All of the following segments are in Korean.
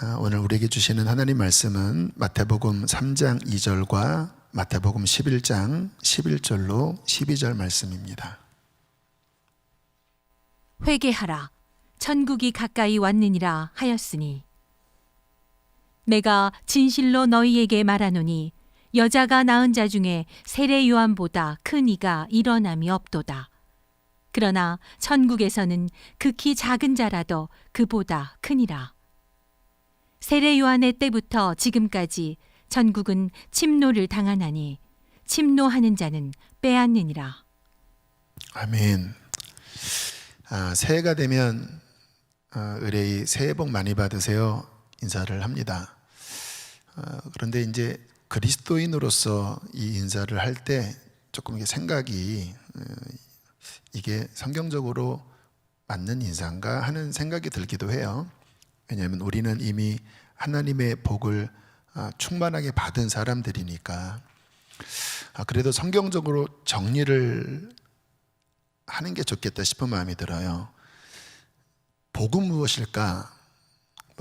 오늘 우리에게 주시는 하나님 말씀은 마태복음 3장 2절과 마태복음 11장 11절로 12절 말씀입니다. 회개하라, 천국이 가까이 왔느니라 하였으니 내가 진실로 너희에게 말하노니 여자가 낳은 자 중에 세례 요한보다 큰 이가 일어남이 없도다. 그러나 천국에서는 극히 작은 자라도 그보다 크니라. 세례 요한의 때부터 지금까지 천국은 침노를 당하나니 침노하는 자는 빼앗느니라. 아멘. 새해가 되면 의뢰의 새해 복 많이 받으세요 인사를 합니다. 그런데 이제 그리스도인으로서 이 인사를 할 때 조금 이게 생각이 이게 성경적으로 맞는 인사인가 하는 생각이 들기도 해요. 왜냐하면 우리는 이미 하나님의 복을 충만하게 받은 사람들이니까. 그래도 성경적으로 정리를 하는 게 좋겠다 싶은 마음이 들어요. 복은 무엇일까?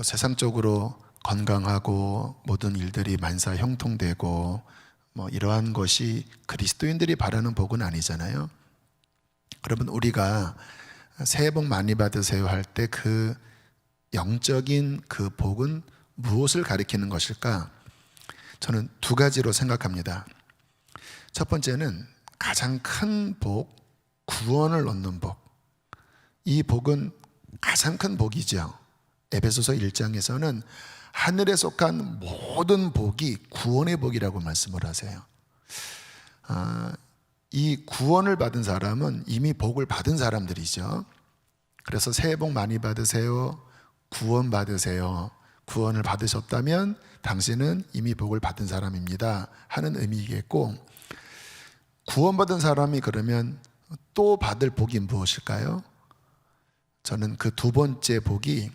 세상적으로 건강하고 모든 일들이 만사 형통되고 이러한 것이 그리스도인들이 바라는 복은 아니잖아요. 그러면 우리가 새해 복 많이 받으세요 할 때 그 영적인 그 복은 무엇을 가리키는 것일까? 저는 두 가지로 생각합니다. 첫 번째는 가장 큰 복, 구원을 얻는 복. 이 복은 가장 큰 복이죠. 에베소서 1장에서는 하늘에 속한 모든 복이 구원의 복이라고 말씀을 하세요. 이 구원을 받은 사람은 이미 복을 받은 사람들이죠. 그래서 새해 복 많이 받으세요, 구원 받으세요. 구원을 받으셨다면 당신은 이미 복을 받은 사람입니다 하는 의미이겠고, 구원받은 사람이 그러면 또 받을 복이 무엇일까요? 저는 그 두 번째 복이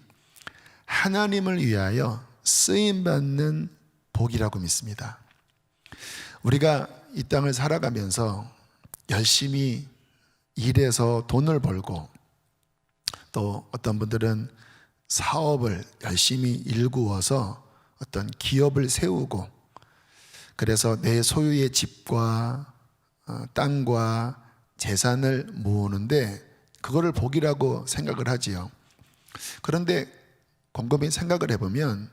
하나님을 위하여 쓰임받는 복이라고 믿습니다. 우리가 이 땅을 살아가면서 열심히 일해서 돈을 벌고, 또 어떤 분들은 사업을 열심히 일구어서 어떤 기업을 세우고, 그래서 내 소유의 집과 땅과 재산을 모으는데 그거를 복이라고 생각을 하지요. 그런데 곰곰이 생각을 해보면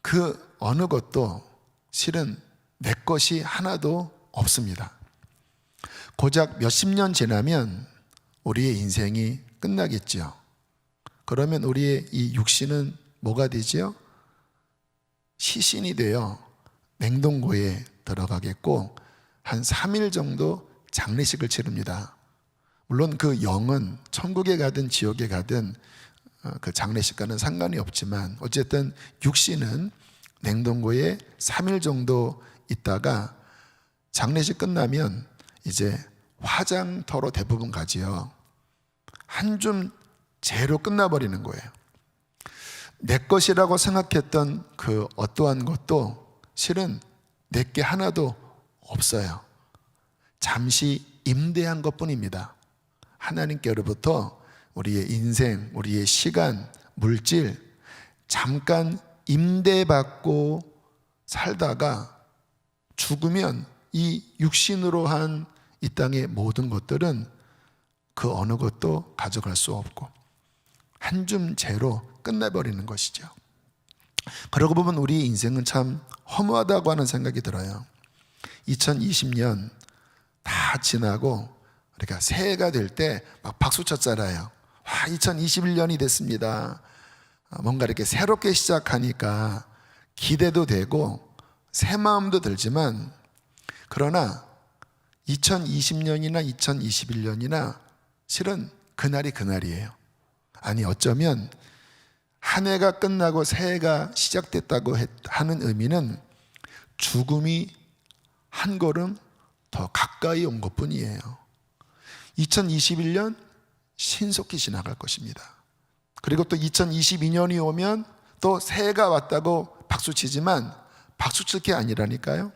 그 어느 것도 실은 내 것이 하나도 없습니다. 고작 몇십 년 지나면 우리의 인생이 끝나겠죠. 그러면 우리의 이 육신은 뭐가 되죠? 시신이 되어 냉동고에 들어가겠고, 한 3일 정도 장례식을 치릅니다. 물론 그 영은 천국에 가든 지옥에 가든 그 장례식과는 상관이 없지만 어쨌든 육신은 냉동고에 3일 정도 있다가 장례식 끝나면 이제 화장터로 대부분 가지요. 한 줌 재로 끝나버리는 거예요. 내 것이라고 생각했던 그 어떠한 것도 실은 내게 하나도 없어요. 잠시 임대한 것뿐입니다. 하나님께로부터 우리의 인생, 우리의 시간, 물질 잠깐 임대받고 살다가 죽으면 이 육신으로 한 이 땅의 모든 것들은 그 어느 것도 가져갈 수 없고 한 줌 재로 끝나버리는 것이죠. 그러고 보면 우리 인생은 참 허무하다고 하는 생각이 들어요. 2020년 다 지나고 우리가 새해가 될 때 막 박수 쳤잖아요. 와, 2021년이 됐습니다. 뭔가 이렇게 새롭게 시작하니까 기대도 되고 새 마음도 들지만, 그러나 2020년이나 2021년이나 실은 그날이 그날이에요. 아니 어쩌면 한 해가 끝나고 새해가 시작됐다고 하는 의미는 죽음이 한 걸음 더 가까이 온 것뿐이에요. 2021년 신속히 지나갈 것입니다. 그리고 또 2022년이 오면 또 새해가 왔다고 박수치지만 박수칠 게 아니라니까요.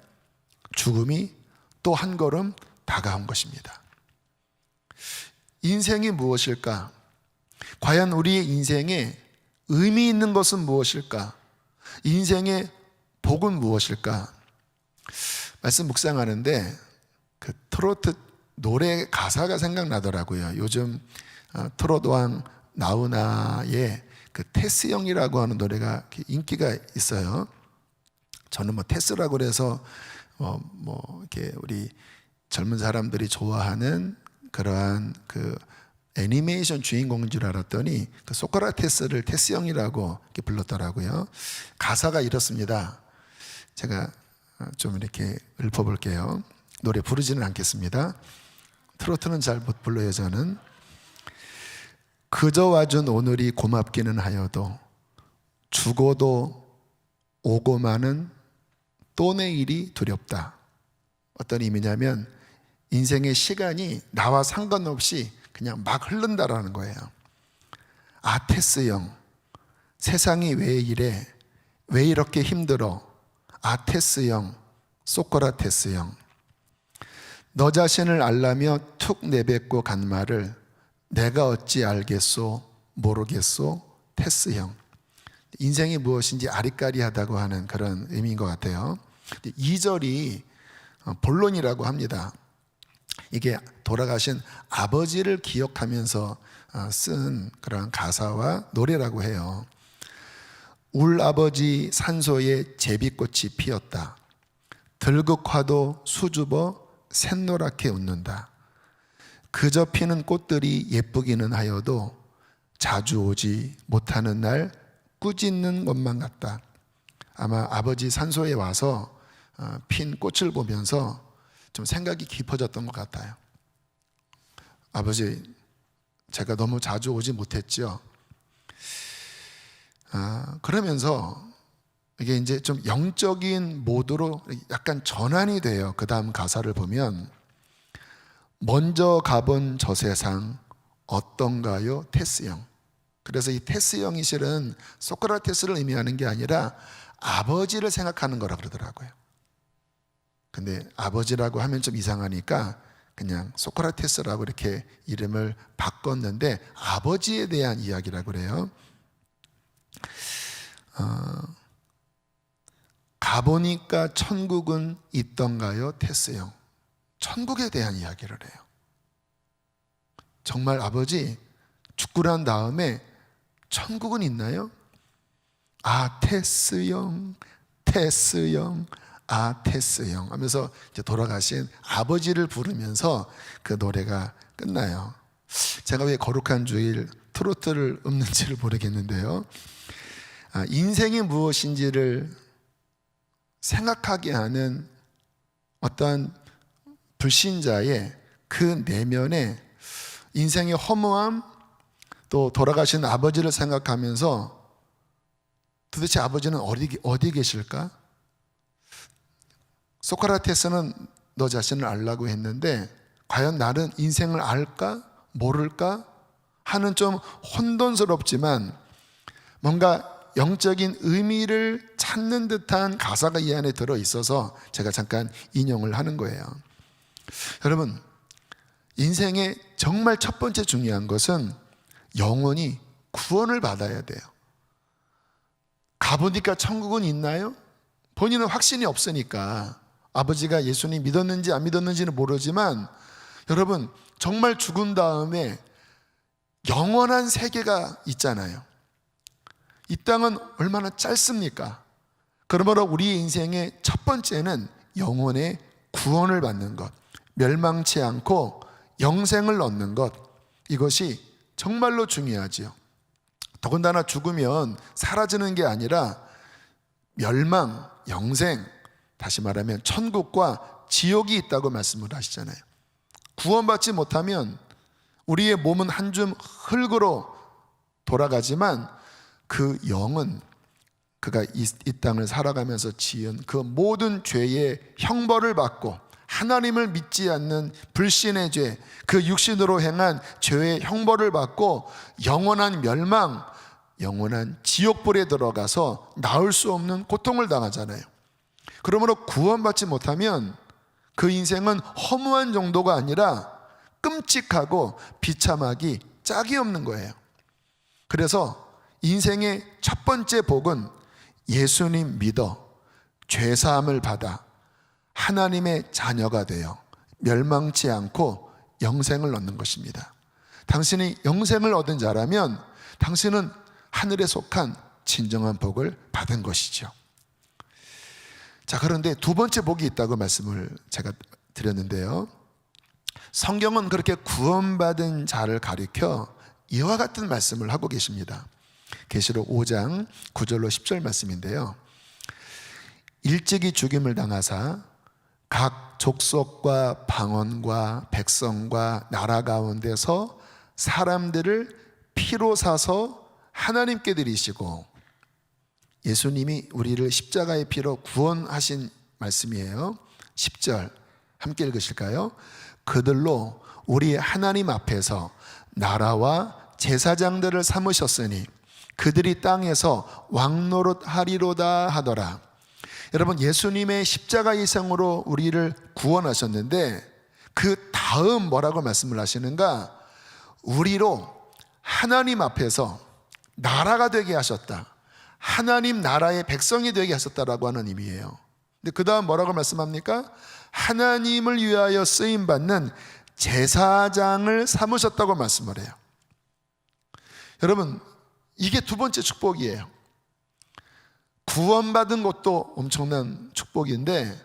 죽음이 또 한 걸음 다가온 것입니다. 인생이 무엇일까? 과연 우리의 인생에 의미 있는 것은 무엇일까? 인생의 복은 무엇일까? 말씀 묵상하는데 그 트로트 노래 가사가 생각나더라고요. 요즘 트로트왕 나훈아의 그 테스 형이라고 하는 노래가 인기가 있어요. 저는 뭐 테스라고 그래서 이렇게 우리 젊은 사람들이 좋아하는 그러한 그 애니메이션 주인공인 줄 알았더니 그 소크라테스를 테스 형이라고 이렇게 불렀더라고요. 가사가 이렇습니다. 제가 좀 이렇게 읊어볼게요. 노래 부르지는 않겠습니다. 트로트는 잘 못 불러요, 저는. 그저 와준 오늘이 고맙기는 하여도 죽어도 오고 마는 또 내일이 두렵다. 어떤 의미냐면 인생의 시간이 나와 상관없이 그냥 막 흐른다라는 거예요. 테스 형, 세상이 왜 이래? 왜 이렇게 힘들어? 테스 형, 소크라테스 형, 너 자신을 알라며 툭 내뱉고 간 말을 내가 어찌 알겠소? 모르겠소? 테스 형. 인생이 무엇인지 아리까리하다고 하는 그런 의미인 것 같아요. 2절이 본론이라고 합니다. 이게 돌아가신 아버지를 기억하면서 쓴 그런 가사와 노래라고 해요. 울 아버지 산소에 제비꽃이 피었다. 들국화도 수줍어 샛노랗게 웃는다. 그저 피는 꽃들이 예쁘기는 하여도 자주 오지 못하는 날 꾸짖는 것만 같다. 아마 아버지 산소에 와서 핀 꽃을 보면서 좀 생각이 깊어졌던 것 같아요. 아버지, 제가 너무 자주 오지 못했죠. 그러면서 이게 이제 좀 영적인 모드로 약간 전환이 돼요. 그 다음 가사를 보면 먼저 가본 저 세상 어떤가요? 테스 형. 그래서 이 테스 형이 실은 소크라테스를 의미하는 게 아니라 아버지를 생각하는 거라 그러더라고요. 근데 아버지라고 하면 좀 이상하니까 그냥 소크라테스라고 이렇게 이름을 바꿨는데 아버지에 대한 이야기라고 그래요. 가보니까 천국은 있던가요? 테스 형. 천국에 대한 이야기를 해요. 정말 아버지 죽고 난 다음에 천국은 있나요? 테스 형, 테스 형, 테스 형 하면서 이제 돌아가신 아버지를 부르면서 그 노래가 끝나요. 제가 왜 거룩한 주일 트로트를 읊는지를 모르겠는데요. 인생이 무엇인지를 생각하게 하는 어떤 불신자의 그 내면에 인생의 허무함, 또 돌아가신 아버지를 생각하면서 도대체 아버지는 어디 계실까? 소크라테스는 너 자신을 알라고 했는데 과연 나는 인생을 알까? 모를까? 하는 좀 혼돈스럽지만 뭔가 영적인 의미를 찾는 듯한 가사가 이 안에 들어있어서 제가 잠깐 인용을 하는 거예요. 여러분, 인생의 정말 첫 번째 중요한 것은 영혼이 구원을 받아야 돼요. 가보니까 천국은 있나요? 본인은 확신이 없으니까 아버지가 예수님 믿었는지 안 믿었는지는 모르지만 여러분, 정말 죽은 다음에 영원한 세계가 있잖아요. 이 땅은 얼마나 짧습니까? 그러므로 우리의 인생의 첫 번째는 영혼의 구원을 받는 것, 멸망치 않고 영생을 얻는 것, 이것이 정말로 중요하지요. 더군다나 죽으면 사라지는 게 아니라 멸망, 영생, 다시 말하면 천국과 지옥이 있다고 말씀을 하시잖아요. 구원받지 못하면 우리의 몸은 한 줌 흙으로 돌아가지만 그 영은 그가 이 땅을 살아가면서 지은 그 모든 죄의 형벌을 받고 하나님을 믿지 않는 불신의 죄, 그 육신으로 행한 죄의 형벌을 받고 영원한 멸망, 영원한 지옥불에 들어가서 나올 수 없는 고통을 당하잖아요. 그러므로 구원받지 못하면 그 인생은 허무한 정도가 아니라 끔찍하고 비참하기 짝이 없는 거예요. 그래서 인생의 첫 번째 복은 예수님 믿어 죄사함을 받아 하나님의 자녀가 되어 멸망치 않고 영생을 얻는 것입니다. 당신이 영생을 얻은 자라면 당신은 하늘에 속한 진정한 복을 받은 것이죠. 자, 그런데 두 번째 복이 있다고 말씀을 제가 드렸는데요, 성경은 그렇게 구원받은 자를 가리켜 이와 같은 말씀을 하고 계십니다. 계시록 5장 9절로 10절 말씀인데요, 일찍이 죽임을 당하사 각 족속과 방언과 백성과 나라 가운데서 사람들을 피로 사서 하나님께 드리시고, 예수님이 우리를 십자가의 피로 구원하신 말씀이에요. 10절 함께 읽으실까요? 그들로 우리 하나님 앞에서 나라와 제사장들을 삼으셨으니 그들이 땅에서 왕노릇하리로다 하더라. 여러분, 예수님의 십자가 이생으로 우리를 구원하셨는데 그 다음 뭐라고 말씀을 하시는가? 우리로 하나님 앞에서 나라가 되게 하셨다, 하나님 나라의 백성이 되게 하셨다라고 하는 의미예요. 근데 그 다음 뭐라고 말씀합니까? 하나님을 위하여 쓰임받는 제사장을 삼으셨다고 말씀을 해요. 여러분, 이게 두 번째 축복이에요. 구원받은 것도 엄청난 축복인데,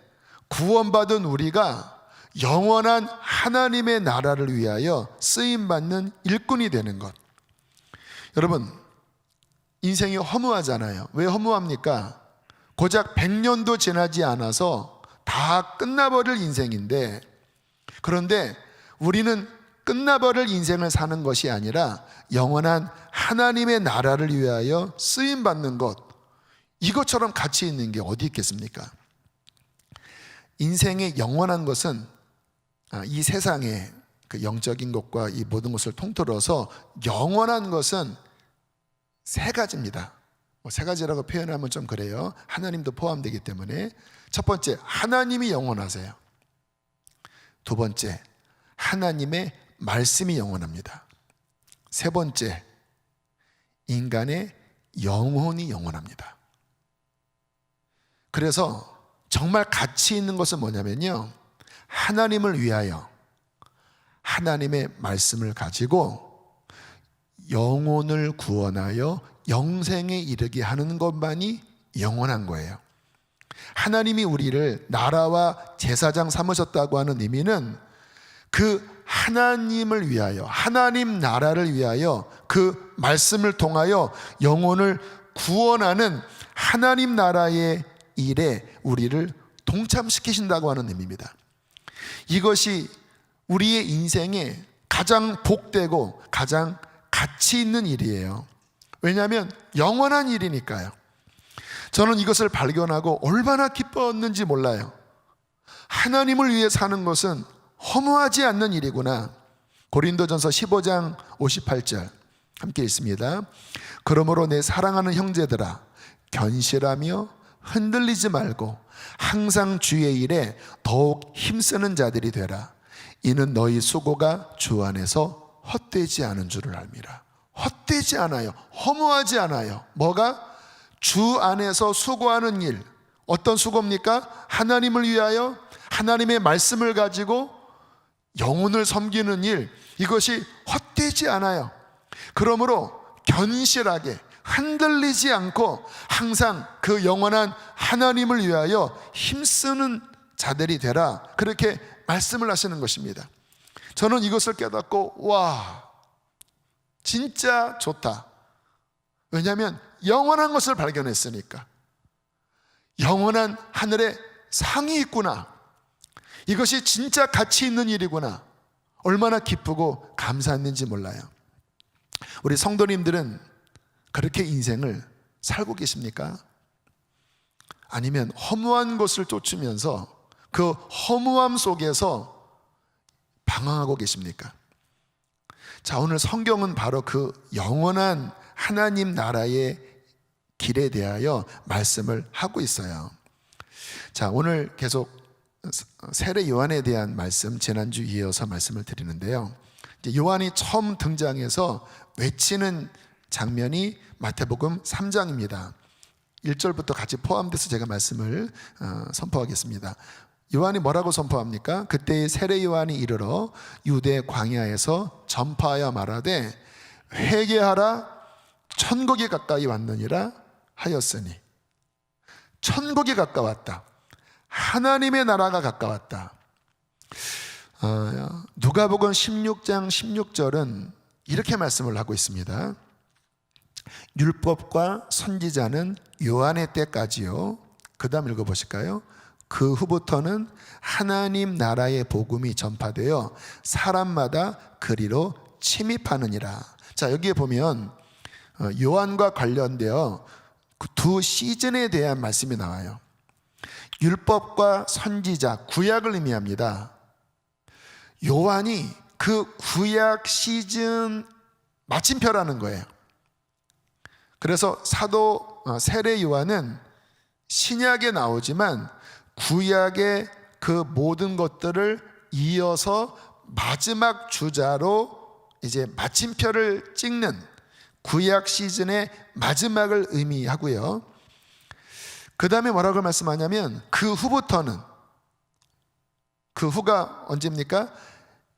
구원받은 우리가 영원한 하나님의 나라를 위하여 쓰임받는 일꾼이 되는 것. 여러분, 인생이 허무하잖아요. 왜 허무합니까? 고작 100년도 지나지 않아서 다 끝나버릴 인생인데, 그런데 우리는 끝나버릴 인생을 사는 것이 아니라 영원한 하나님의 나라를 위하여 쓰임받는 것, 이것처럼 가치 있는 게 어디 있겠습니까? 인생의 영원한 것은 이 세상의 그 영적인 것과 이 모든 것을 통틀어서 영원한 것은 세 가지입니다. 세 가지라고 표현하면 좀 그래요. 하나님도 포함되기 때문에. 첫 번째, 하나님이 영원하세요. 두 번째, 하나님의 말씀이 영원합니다. 세 번째, 인간의 영혼이 영원합니다. 그래서 정말 가치 있는 것은 뭐냐면요, 하나님을 위하여 하나님의 말씀을 가지고 영혼을 구원하여 영생에 이르게 하는 것만이 영원한 거예요. 하나님이 우리를 나라와 제사장 삼으셨다고 하는 의미는 그 하나님을 위하여, 하나님 나라를 위하여 그 말씀을 통하여 영혼을 구원하는 하나님 나라의 일에 우리를 동참시키신다고 하는 의미입니다. 이것이 우리의 인생에 가장 복되고 가장 가치 있는 일이에요. 왜냐하면 영원한 일이니까요. 저는 이것을 발견하고 얼마나 기뻤는지 몰라요. 하나님을 위해 사는 것은 허무하지 않는 일이구나. 고린도전서 15장 58절 함께 읽습니다. 그러므로 내 사랑하는 형제들아, 견실하며 흔들리지 말고 항상 주의 일에 더욱 힘쓰는 자들이 되라. 이는 너희 수고가 주 안에서 헛되지 않은 줄을 알미라. 헛되지 않아요. 허무하지 않아요. 뭐가? 주 안에서 수고하는 일. 어떤 수고입니까? 하나님을 위하여 하나님의 말씀을 가지고 영혼을 섬기는 일. 이것이 헛되지 않아요. 그러므로 견실하게 흔들리지 않고 항상 그 영원한 하나님을 위하여 힘쓰는 자들이 되라. 그렇게 말씀을 하시는 것입니다. 저는 이것을 깨닫고 와, 진짜 좋다. 왜냐하면 영원한 것을 발견했으니까. 영원한 하늘에 상이 있구나. 이것이 진짜 가치 있는 일이구나. 얼마나 기쁘고 감사했는지 몰라요. 우리 성도님들은 그렇게 인생을 살고 계십니까? 아니면 허무한 것을 쫓으면서 그 허무함 속에서 방황하고 계십니까? 자, 오늘 성경은 바로 그 영원한 하나님 나라의 길에 대하여 말씀을 하고 있어요. 자, 오늘 계속 세례 요한에 대한 말씀, 지난주 이어서 말씀을 드리는데요, 이제 요한이 처음 등장해서 외치는 장면이 마태복음 3장입니다. 1절부터 같이 포함돼서 제가 말씀을 선포하겠습니다. 요한이 뭐라고 선포합니까? 그때의 세례 요한이 이르러 유대 광야에서 전파하여 말하되 회개하라 천국이 가까이 왔느니라 하였으니, 천국이 가까웠다. 하나님의 나라가 가까웠다. 누가복음 16장 16절은 이렇게 말씀을 하고 있습니다. 율법과 선지자는 요한의 때까지요. 그 다음 읽어보실까요? 그 후부터는 하나님 나라의 복음이 전파되어 사람마다 그리로 침입하느니라. 자, 여기에 보면 요한과 관련되어 그 두 시즌에 대한 말씀이 나와요. 율법과 선지자, 구약을 의미합니다. 요한이 그 구약 시즌 마침표라는 거예요. 그래서 사도 세례 요한은 신약에 나오지만 구약의 그 모든 것들을 이어서 마지막 주자로 이제 마침표를 찍는 구약 시즌의 마지막을 의미하고요. 그 다음에 뭐라고 말씀하냐면 그 후부터는, 그 후가 언제입니까?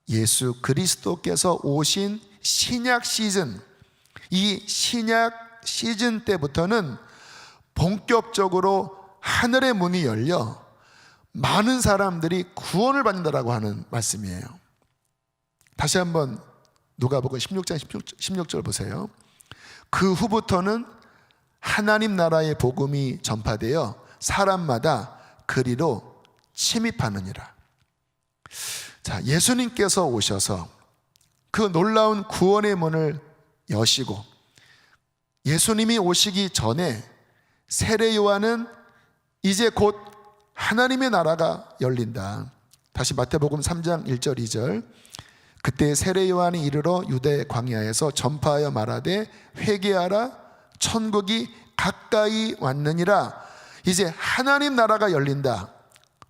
예수 그리스도께서 오신 신약 시즌, 이 신약 시즌 때부터는 본격적으로 하늘의 문이 열려 많은 사람들이 구원을 받는다라고 하는 말씀이에요. 다시 한번 누가복음 16장 16절 보세요. 그 후부터는 하나님 나라의 복음이 전파되어 사람마다 그리로 침입하느니라. 자, 예수님께서 오셔서 그 놀라운 구원의 문을 여시고 예수님이 오시기 전에 세례 요한은 이제 곧 하나님의 나라가 열린다. 다시 마태복음 3장 1절 2절. 그때 세례 요한이 이르러 유대 광야에서 전파하여 말하되 회개하라 천국이 가까이 왔느니라. 이제 하나님 나라가 열린다.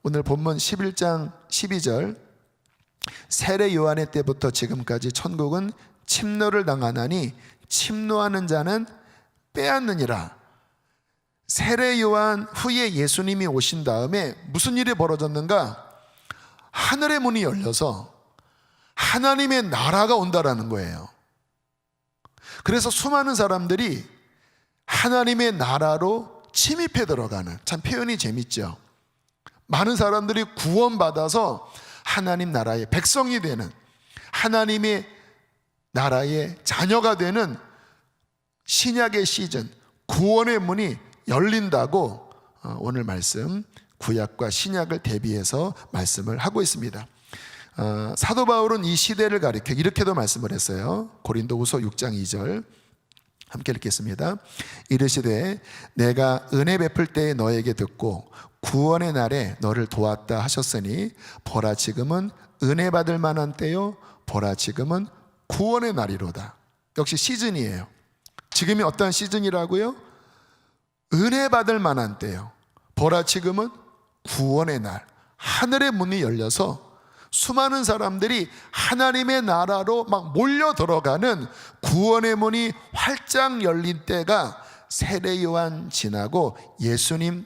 오늘 본문 11장 12절. 세례 요한의 때부터 지금까지 천국은 침노를 당하나니 침노하는 자는 빼앗느니라. 세례 요한 후에 예수님이 오신 다음에 무슨 일이 벌어졌는가? 하늘의 문이 열려서 하나님의 나라가 온다라는 거예요. 그래서 수많은 사람들이 하나님의 나라로 침입해 들어가는, 참 표현이 재밌죠. 많은 사람들이 구원받아서 하나님 나라의 백성이 되는, 하나님의 나라의 자녀가 되는 신약의 시즌, 구원의 문이 열린다고 오늘 말씀 구약과 신약을 대비해서 말씀을 하고 있습니다. 사도 바울은 이 시대를 가리켜 이렇게도 말씀을 했어요. 고린도후서 6장 2절 함께 읽겠습니다. 이르시되 내가 은혜 베풀 때에 너에게 듣고 구원의 날에 너를 도왔다 하셨으니 보라 지금은 은혜 받을 만한 때요 보라 지금은 구원의 날이로다. 역시 시즌이에요. 지금이 어떤 시즌이라고요? 은혜 받을 만한 때요. 보라 지금은 구원의 날. 하늘의 문이 열려서 수많은 사람들이 하나님의 나라로 막 몰려 들어가는 구원의 문이 활짝 열린 때가 세례 요한 지나고 예수님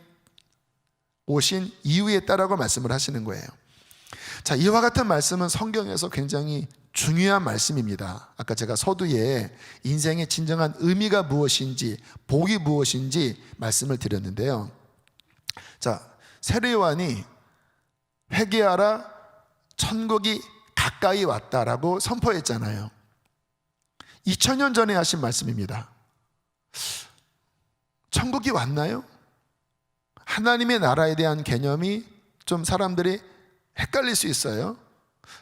오신 이후에 있다라고 말씀을 하시는 거예요. 자, 이와 같은 말씀은 성경에서 굉장히 중요한 말씀입니다. 아까 제가 서두에 인생의 진정한 의미가 무엇인지, 복이 무엇인지 말씀을 드렸는데요. 자, 세례 요한이 회개하라 천국이 가까이 왔다라고 선포했잖아요. 2000년 전에 하신 말씀입니다. 천국이 왔나요? 하나님의 나라에 대한 개념이 좀 사람들이 헷갈릴 수 있어요.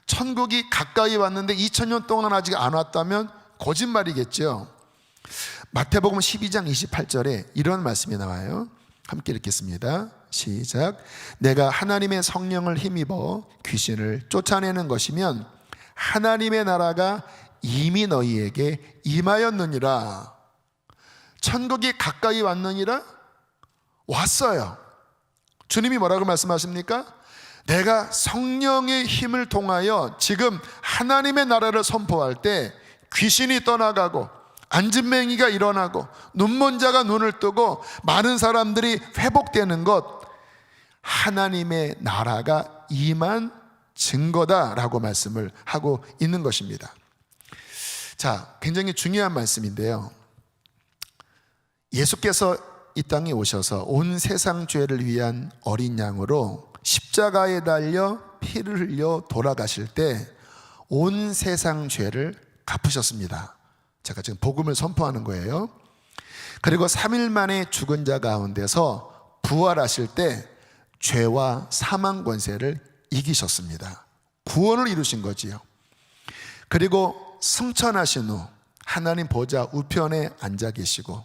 천국이 가까이 왔는데 2000년 동안 아직 안 왔다면 거짓말이겠죠. 마태복음 12장 28절에 이런 말씀이 나와요. 함께 읽겠습니다. 시작. 내가 하나님의 성령을 힘입어 귀신을 쫓아내는 것이면 하나님의 나라가 이미 너희에게 임하였느니라. 천국이 가까이 왔느니라? 왔어요. 주님이 뭐라고 말씀하십니까? 내가 성령의 힘을 통하여 지금 하나님의 나라를 선포할 때 귀신이 떠나가고 안진뱅이가 일어나고 눈먼 자가 눈을 뜨고 많은 사람들이 회복되는 것, 하나님의 나라가 임한 증거다라고 말씀을 하고 있는 것입니다. 자, 굉장히 중요한 말씀인데요. 예수께서 이 땅에 오셔서 온 세상 죄를 위한 어린 양으로 십자가에 달려 피를 흘려 돌아가실 때 온 세상 죄를 갚으셨습니다. 제가 지금 복음을 선포하는 거예요. 그리고 3일 만에 죽은 자 가운데서 부활하실 때 죄와 사망 권세를 이기셨습니다. 구원을 이루신 거지요. 그리고 승천하신 후 하나님 보좌 우편에 앉아 계시고,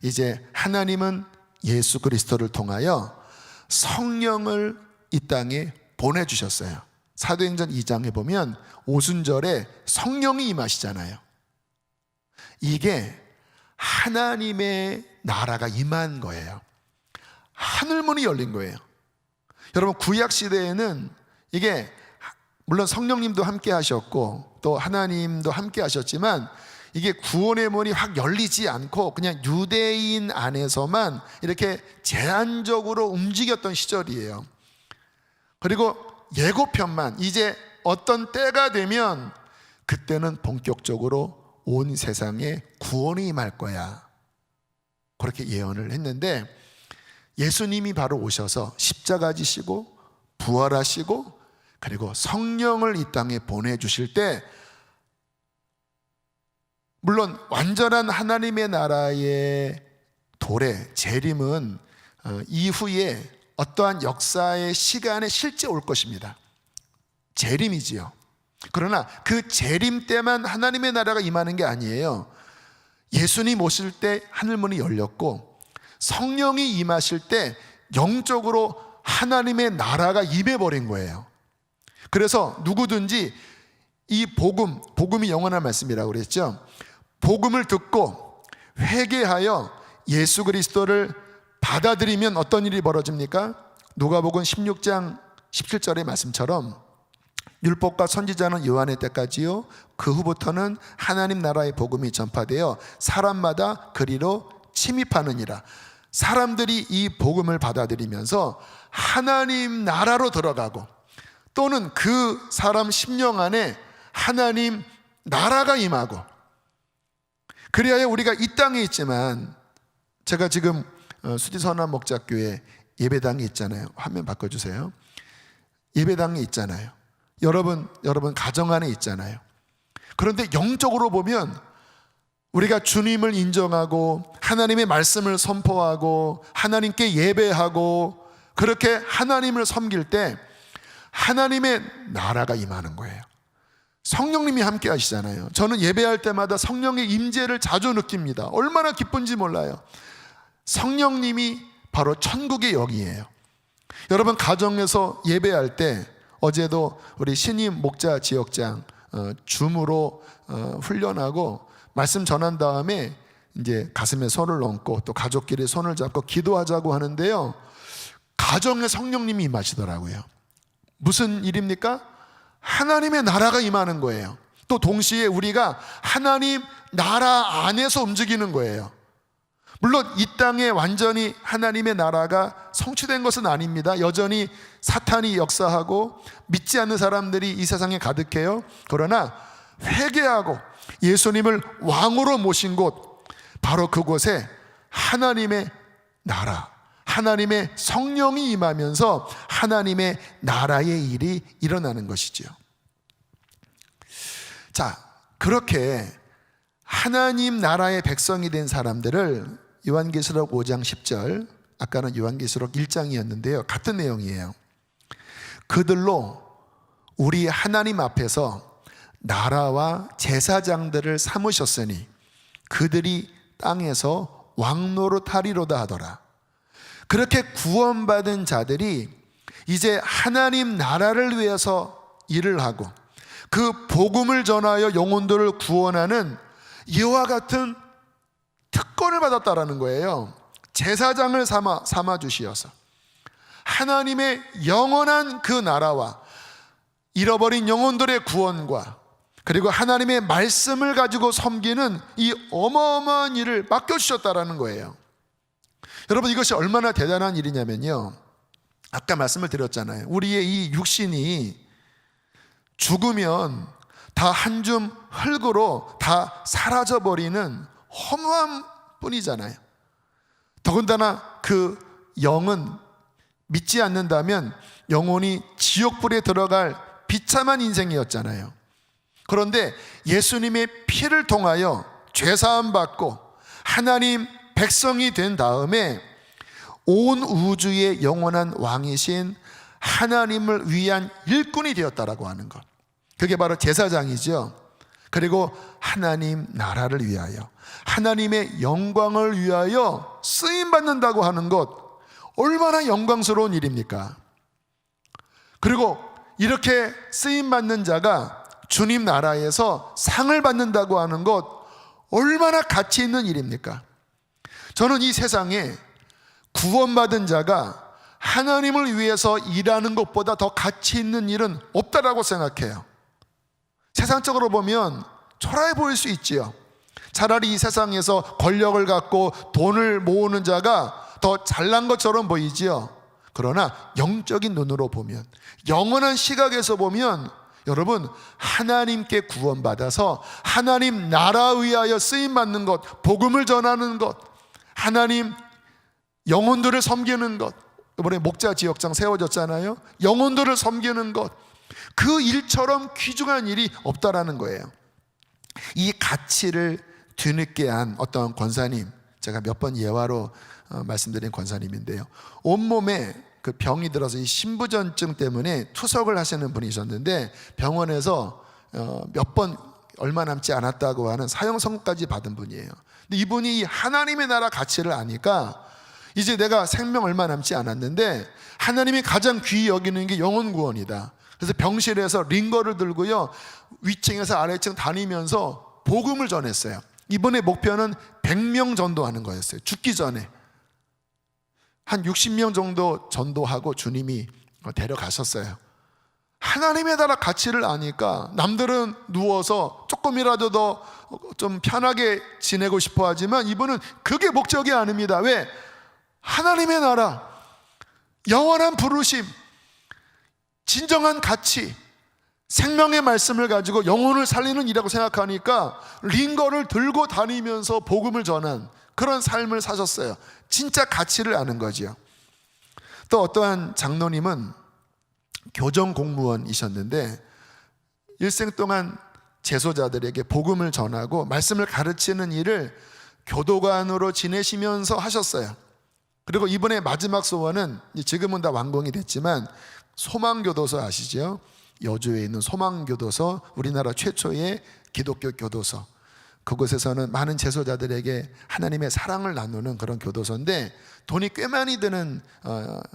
이제 하나님은 예수 그리스도를 통하여 성령을 이 땅에 보내주셨어요. 사도행전 2장에 보면 오순절에 성령이 임하시잖아요. 이게 하나님의 나라가 임한 거예요. 하늘문이 열린 거예요. 여러분, 구약 시대에는 이게 물론 성령님도 함께 하셨고 또 하나님도 함께 하셨지만, 이게 구원의 문이 확 열리지 않고 그냥 유대인 안에서만 이렇게 제한적으로 움직였던 시절이에요. 그리고 예고편만, 이제 어떤 때가 되면 그때는 본격적으로 온 세상에 구원이 임할 거야, 그렇게 예언을 했는데, 예수님이 바로 오셔서 십자가 지시고 부활하시고 그리고 성령을 이 땅에 보내주실 때, 물론 완전한 하나님의 나라의 도래, 재림은 이후에 어떠한 역사의 시간에 실제 올 것입니다. 재림이지요. 그러나 그 재림 때만 하나님의 나라가 임하는 게 아니에요. 예수님 오실 때 하늘문이 열렸고 성령이 임하실 때 영적으로 하나님의 나라가 임해버린 거예요. 그래서 누구든지 이 복음이 영원한 말씀이라고 그랬죠. 복음을 듣고 회개하여 예수 그리스도를 받아들이면 어떤 일이 벌어집니까? 누가복음 16장 17절의 말씀처럼 율법과 선지자는 요한의 때까지요, 그 후부터는 하나님 나라의 복음이 전파되어 사람마다 그리로 침입하느니라. 사람들이 이 복음을 받아들이면서 하나님 나라로 들어가고, 또는 그 사람 심령 안에 하나님 나라가 임하고, 그리하여 우리가 이 땅에 있지만, 제가 지금 수지선한 목자교회 예배당에 있잖아요. 화면 바꿔주세요. 예배당에 있잖아요. 여러분 가정 안에 있잖아요. 그런데 영적으로 보면 우리가 주님을 인정하고 하나님의 말씀을 선포하고 하나님께 예배하고 그렇게 하나님을 섬길 때 하나님의 나라가 임하는 거예요. 성령님이 함께 하시잖아요. 저는 예배할 때마다 성령의 임재를 자주 느낍니다. 얼마나 기쁜지 몰라요. 성령님이 바로 천국의 영이에요. 여러분, 가정에서 예배할 때, 어제도 우리 신임 목자 지역장 줌으로 훈련하고 말씀 전한 다음에 이제 가슴에 손을 얹고 또 가족끼리 손을 잡고 기도하자고 하는데요, 가정에 성령님이 임하시더라고요. 무슨 일입니까? 하나님의 나라가 임하는 거예요. 또 동시에 우리가 하나님 나라 안에서 움직이는 거예요. 물론 이 땅에 완전히 하나님의 나라가 성취된 것은 아닙니다. 여전히 사탄이 역사하고 믿지 않는 사람들이 이 세상에 가득해요. 그러나 회개하고 예수님을 왕으로 모신 곳, 바로 그곳에 하나님의 나라, 하나님의 성령이 임하면서 하나님의 나라의 일이 일어나는 것이지요. 자, 그렇게 하나님 나라의 백성이 된 사람들을 요한계시록 5장 10절, 아까는 요한계시록 1장이었는데요, 같은 내용이에요. 그들로 우리 하나님 앞에서 나라와 제사장들을 삼으셨으니 그들이 땅에서 왕노릇하리로다 하더라. 그렇게 구원받은 자들이 이제 하나님 나라를 위해서 일을 하고 그 복음을 전하여 영혼들을 구원하는 이와 같은 특권을 받았다라는 거예요. 제사장을 삼아 주시어서 하나님의 영원한 그 나라와 잃어버린 영혼들의 구원과 그리고 하나님의 말씀을 가지고 섬기는 이 어마어마한 일을 맡겨주셨다라는 거예요. 여러분, 이것이 얼마나 대단한 일이냐면요, 아까 말씀을 드렸잖아요. 우리의 이 육신이 죽으면 다 한 줌 흙으로 다 사라져버리는 허무한 뿐이잖아요. 더군다나 그 영은 믿지 않는다면 영혼이 지옥불에 들어갈 비참한 인생이었잖아요. 그런데 예수님의 피를 통하여 죄사함 받고 하나님 백성이 된 다음에 온 우주의 영원한 왕이신 하나님을 위한 일꾼이 되었다라고 하는 것, 그게 바로 제사장이죠. 그리고 하나님 나라를 위하여, 하나님의 영광을 위하여 쓰임받는다고 하는 것, 얼마나 영광스러운 일입니까? 그리고 이렇게 쓰임받는 자가 주님 나라에서 상을 받는다고 하는 것, 얼마나 가치 있는 일입니까? 저는 이 세상에 구원받은 자가 하나님을 위해서 일하는 것보다 더 가치 있는 일은 없다라고 생각해요. 세상적으로 보면 초라해 보일 수 있지요. 차라리 이 세상에서 권력을 갖고 돈을 모으는 자가 더 잘난 것처럼 보이지요. 그러나 영적인 눈으로 보면, 영원한 시각에서 보면, 여러분, 하나님께 구원받아서 하나님 나라 위하여 쓰임받는 것, 복음을 전하는 것, 하나님 영혼들을 섬기는 것, 이번에 목자 지역장 세워졌잖아요. 영혼들을 섬기는 것, 그 일처럼 귀중한 일이 없다라는 거예요. 이 가치를 뒤늦게 한 어떤 권사님, 제가 몇 번 예화로 말씀드린 권사님인데요, 온몸에 그 병이 들어서 이 신부전증 때문에 투석을 하시는 분이셨는데, 병원에서 몇 번 얼마 남지 않았다고 하는 사형 선고까지 받은 분이에요. 근데 이분이 하나님의 나라 가치를 아니까, 이제 내가 생명 얼마 남지 않았는데 하나님이 가장 귀히 여기는 게 영혼 구원이다. 그래서 병실에서 링거를 들고요, 위층에서 아래층 다니면서 복음을 전했어요. 이번에 목표는 100명 전도하는 거였어요. 죽기 전에 한 60명 정도 전도하고 주님이 데려가셨어요. 하나님의 나라 가치를 아니까 남들은 누워서 조금이라도 더 좀 편하게 지내고 싶어 하지만 이분은 그게 목적이 아닙니다. 왜? 하나님의 나라, 영원한 부르심, 진정한 가치, 생명의 말씀을 가지고 영혼을 살리는 일이라고 생각하니까 링거를 들고 다니면서 복음을 전한 그런 삶을 사셨어요. 진짜 가치를 아는 거지요. 또 어떠한 장로님은 교정 공무원이셨는데 일생 동안 제소자들에게 복음을 전하고 말씀을 가르치는 일을 교도관으로 지내시면서 하셨어요. 그리고 이번에 마지막 소원은, 지금은 다 완공이 됐지만, 소망교도소 아시죠? 여주에 있는 소망교도소, 우리나라 최초의 기독교 교도소, 그곳에서는 많은 제소자들에게 하나님의 사랑을 나누는 그런 교도소인데 돈이 꽤 많이 드는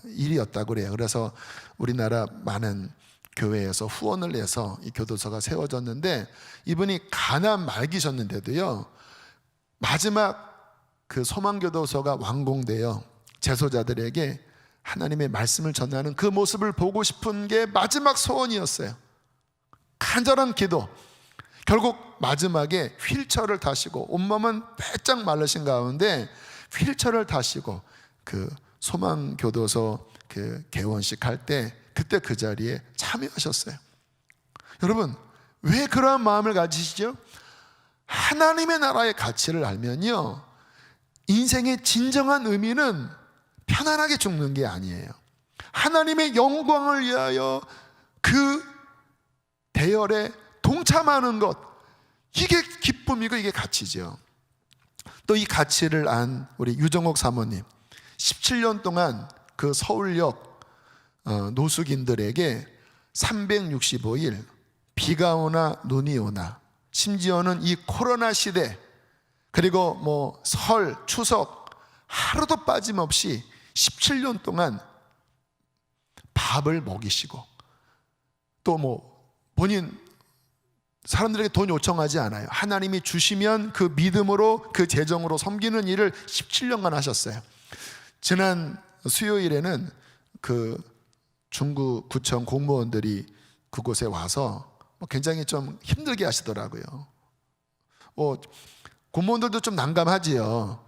일이었다고 그래요. 그래서 우리나라 많은 교회에서 후원을 내서 이 교도소가 세워졌는데, 이분이 가난 말기셨는데도요, 마지막 그 소망교도소가 완공되어 제소자들에게 하나님의 말씀을 전하는 그 모습을 보고 싶은 게 마지막 소원이었어요. 간절한 기도. 결국 마지막에 휠체어를 타시고, 온몸은 빼짝 마르신 가운데 휠체어를 타시고 그 소망교도소 그 개원식 할 때 그때 그 자리에 참여하셨어요. 여러분, 왜 그러한 마음을 가지시죠? 하나님의 나라의 가치를 알면요, 인생의 진정한 의미는 편안하게 죽는 게 아니에요. 하나님의 영광을 위하여 그 대열에 동참하는 것, 이게 기쁨이고 이게 가치죠. 또 이 가치를 안 우리 유정옥 사모님, 17년 동안 그 서울역 노숙인들에게 365일 비가 오나 눈이 오나, 심지어는 이 코로나 시대, 그리고 뭐 설, 추석 하루도 빠짐없이 17년 동안 밥을 먹이시고, 또 뭐 본인 사람들에게 돈 요청하지 않아요. 하나님이 주시면 그 믿음으로 그 재정으로 섬기는 일을 17년간 하셨어요. 지난 수요일에는 그 중구 구청 공무원들이 그곳에 와서 굉장히 좀 힘들게 하시더라고요. 공무원들도 좀 난감하지요.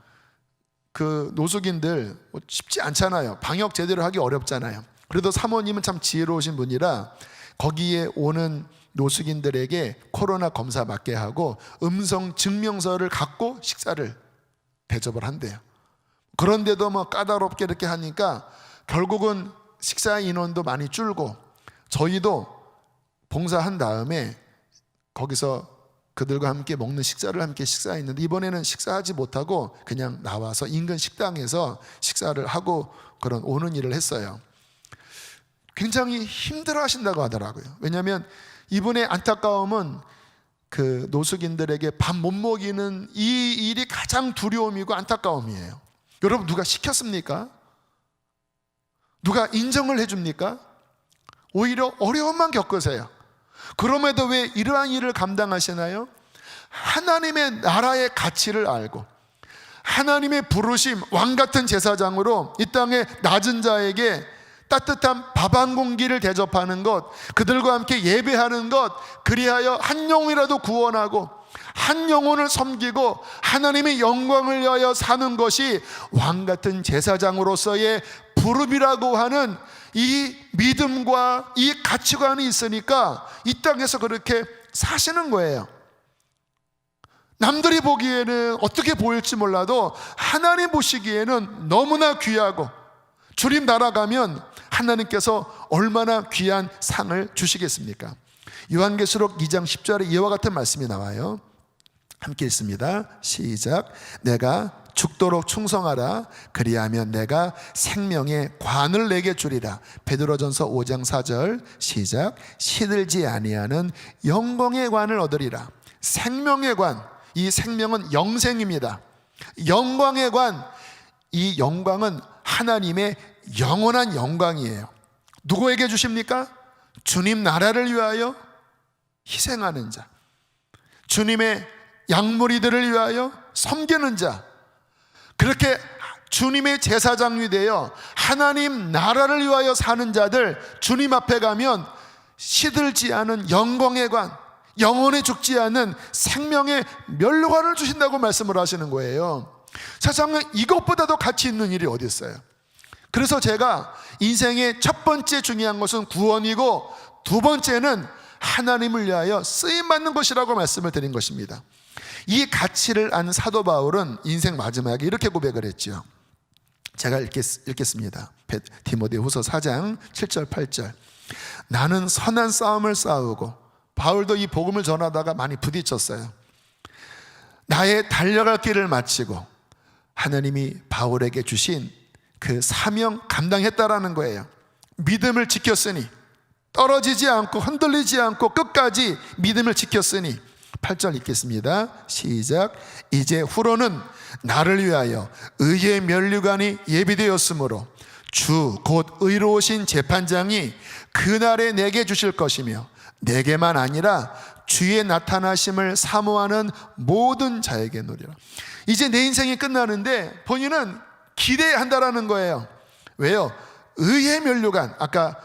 그 노숙인들 쉽지 않잖아요. 방역 제대로 하기 어렵잖아요. 그래도 사모님은 참 지혜로우신 분이라 거기에 오는 노숙인들에게 코로나 검사 받게 하고 음성 증명서를 갖고 식사를 대접을 한대요. 그런데도 까다롭게 이렇게 하니까 결국은 식사 인원도 많이 줄고, 저희도 봉사한 다음에 거기서 그들과 함께 먹는 식사를 함께 식사했는데, 이번에는 식사하지 못하고 그냥 나와서 인근 식당에서 식사를 하고 그런 오는 일을 했어요. 굉장히 힘들어 하신다고 하더라고요. 왜냐하면 이분의 안타까움은 그 노숙인들에게 밥 못 먹이는 이 일이 가장 두려움이고 안타까움이에요. 여러분, 누가 시켰습니까? 누가 인정을 해줍니까? 오히려 어려움만 겪으세요. 그럼에도 왜 이러한 일을 감당하시나요? 하나님의 나라의 가치를 알고 하나님의 부르심, 왕같은 제사장으로 이 땅의 낮은 자에게 따뜻한 밥 한 공기를 대접하는 것, 그들과 함께 예배하는 것, 그리하여 한 영혼이라도 구원하고 한 영혼을 섬기고 하나님의 영광을 위하여 사는 것이 왕같은 제사장으로서의 부름이라고 하는 이 믿음과 이 가치관이 있으니까 이 땅에서 그렇게 사시는 거예요. 남들이 보기에는 어떻게 보일지 몰라도 하나님 보시기에는 너무나 귀하고, 주님 나라 가면 하나님께서 얼마나 귀한 상을 주시겠습니까? 요한계시록 2장 10절에 이와 같은 말씀이 나와요. 함께 읽습니다. 시작. 내가 죽도록 충성하라. 그리하면 내가 생명의 관을 내게 주리라. 베드로전서 5장 4절 시작. 시들지 아니하는 영광의 관을 얻으리라. 생명의 관, 이 생명은 영생입니다. 영광의 관, 이 영광은 하나님의 영원한 영광이에요. 누구에게 주십니까? 주님 나라를 위하여 희생하는 자, 주님의 양무리들을 위하여 섬기는 자, 그렇게 주님의 제사장이 되어 하나님 나라를 위하여 사는 자들, 주님 앞에 가면 시들지 않은 영광의 관, 영원히 죽지 않은 생명의 멸관을 주신다고 말씀을 하시는 거예요. 세상에 이것보다도 가치 있는 일이 어디 있어요? 그래서 제가 인생의 첫 번째 중요한 것은 구원이고, 두 번째는 하나님을 위하여 쓰임받는 것이라고 말씀을 드린 것입니다. 이 가치를 안 사도 바울은 인생 마지막에 이렇게 고백을 했죠. 제가 읽겠습니다. 디모데후서 4장 7절 8절. 나는 선한 싸움을 싸우고, 바울도 이 복음을 전하다가 많이 부딪혔어요. 나의 달려갈 길을 마치고 하나님이 바울에게 주신 그 사명 감당했다라는 거예요. 믿음을 지켰으니, 떨어지지 않고 흔들리지 않고 끝까지 믿음을 지켰으니. 8절 읽겠습니다. 시작. 이제 후로는 나를 위하여 의의 면류관이 예비되었으므로 주 곧 의로우신 재판장이 그날에 내게 주실 것이며, 내게만 아니라 주의 나타나심을 사모하는 모든 자에게 누리라. 이제 내 인생이 끝나는데 본인은 기대한다라는 거예요. 왜요? 의의 면류관, 아까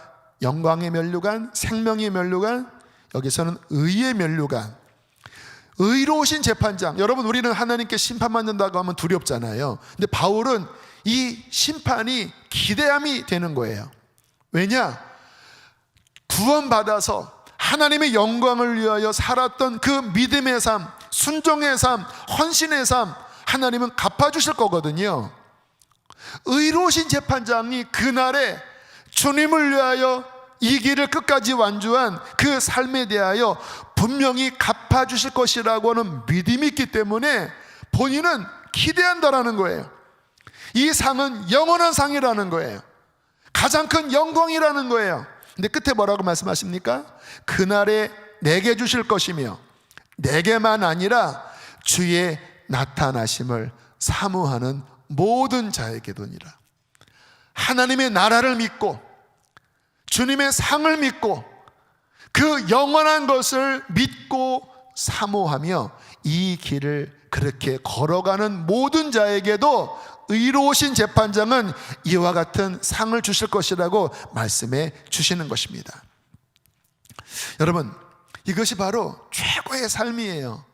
영광의 면류관, 생명의 면류관, 여기서는 의의 면류관, 의로우신 재판장. 여러분, 우리는 하나님께 심판받는다고 하면 두렵잖아요. 근데 바울은 이 심판이 기대함이 되는 거예요. 왜냐? 구원받아서 하나님의 영광을 위하여 살았던 그 믿음의 삶, 순종의 삶, 헌신의 삶, 하나님은 갚아주실 거거든요. 의로우신 재판장이 그날에 주님을 위하여 이 길을 끝까지 완주한 그 삶에 대하여 분명히 갚아주실 것이라고 하는 믿음이 있기 때문에 본인은 기대한다라는 거예요. 이 상은 영원한 상이라는 거예요. 가장 큰 영광이라는 거예요. 근데 끝에 뭐라고 말씀하십니까? 그날에 내게 주실 것이며, 내게만 아니라 주의 나타나심을 사모하는 모든 자에게도니라. 하나님의 나라를 믿고 주님의 상을 믿고 그 영원한 것을 믿고 사모하며 이 길을 그렇게 걸어가는 모든 자에게도 의로우신 재판장은 이와 같은 상을 주실 것이라고 말씀해 주시는 것입니다. 여러분, 이것이 바로 최고의 삶이에요.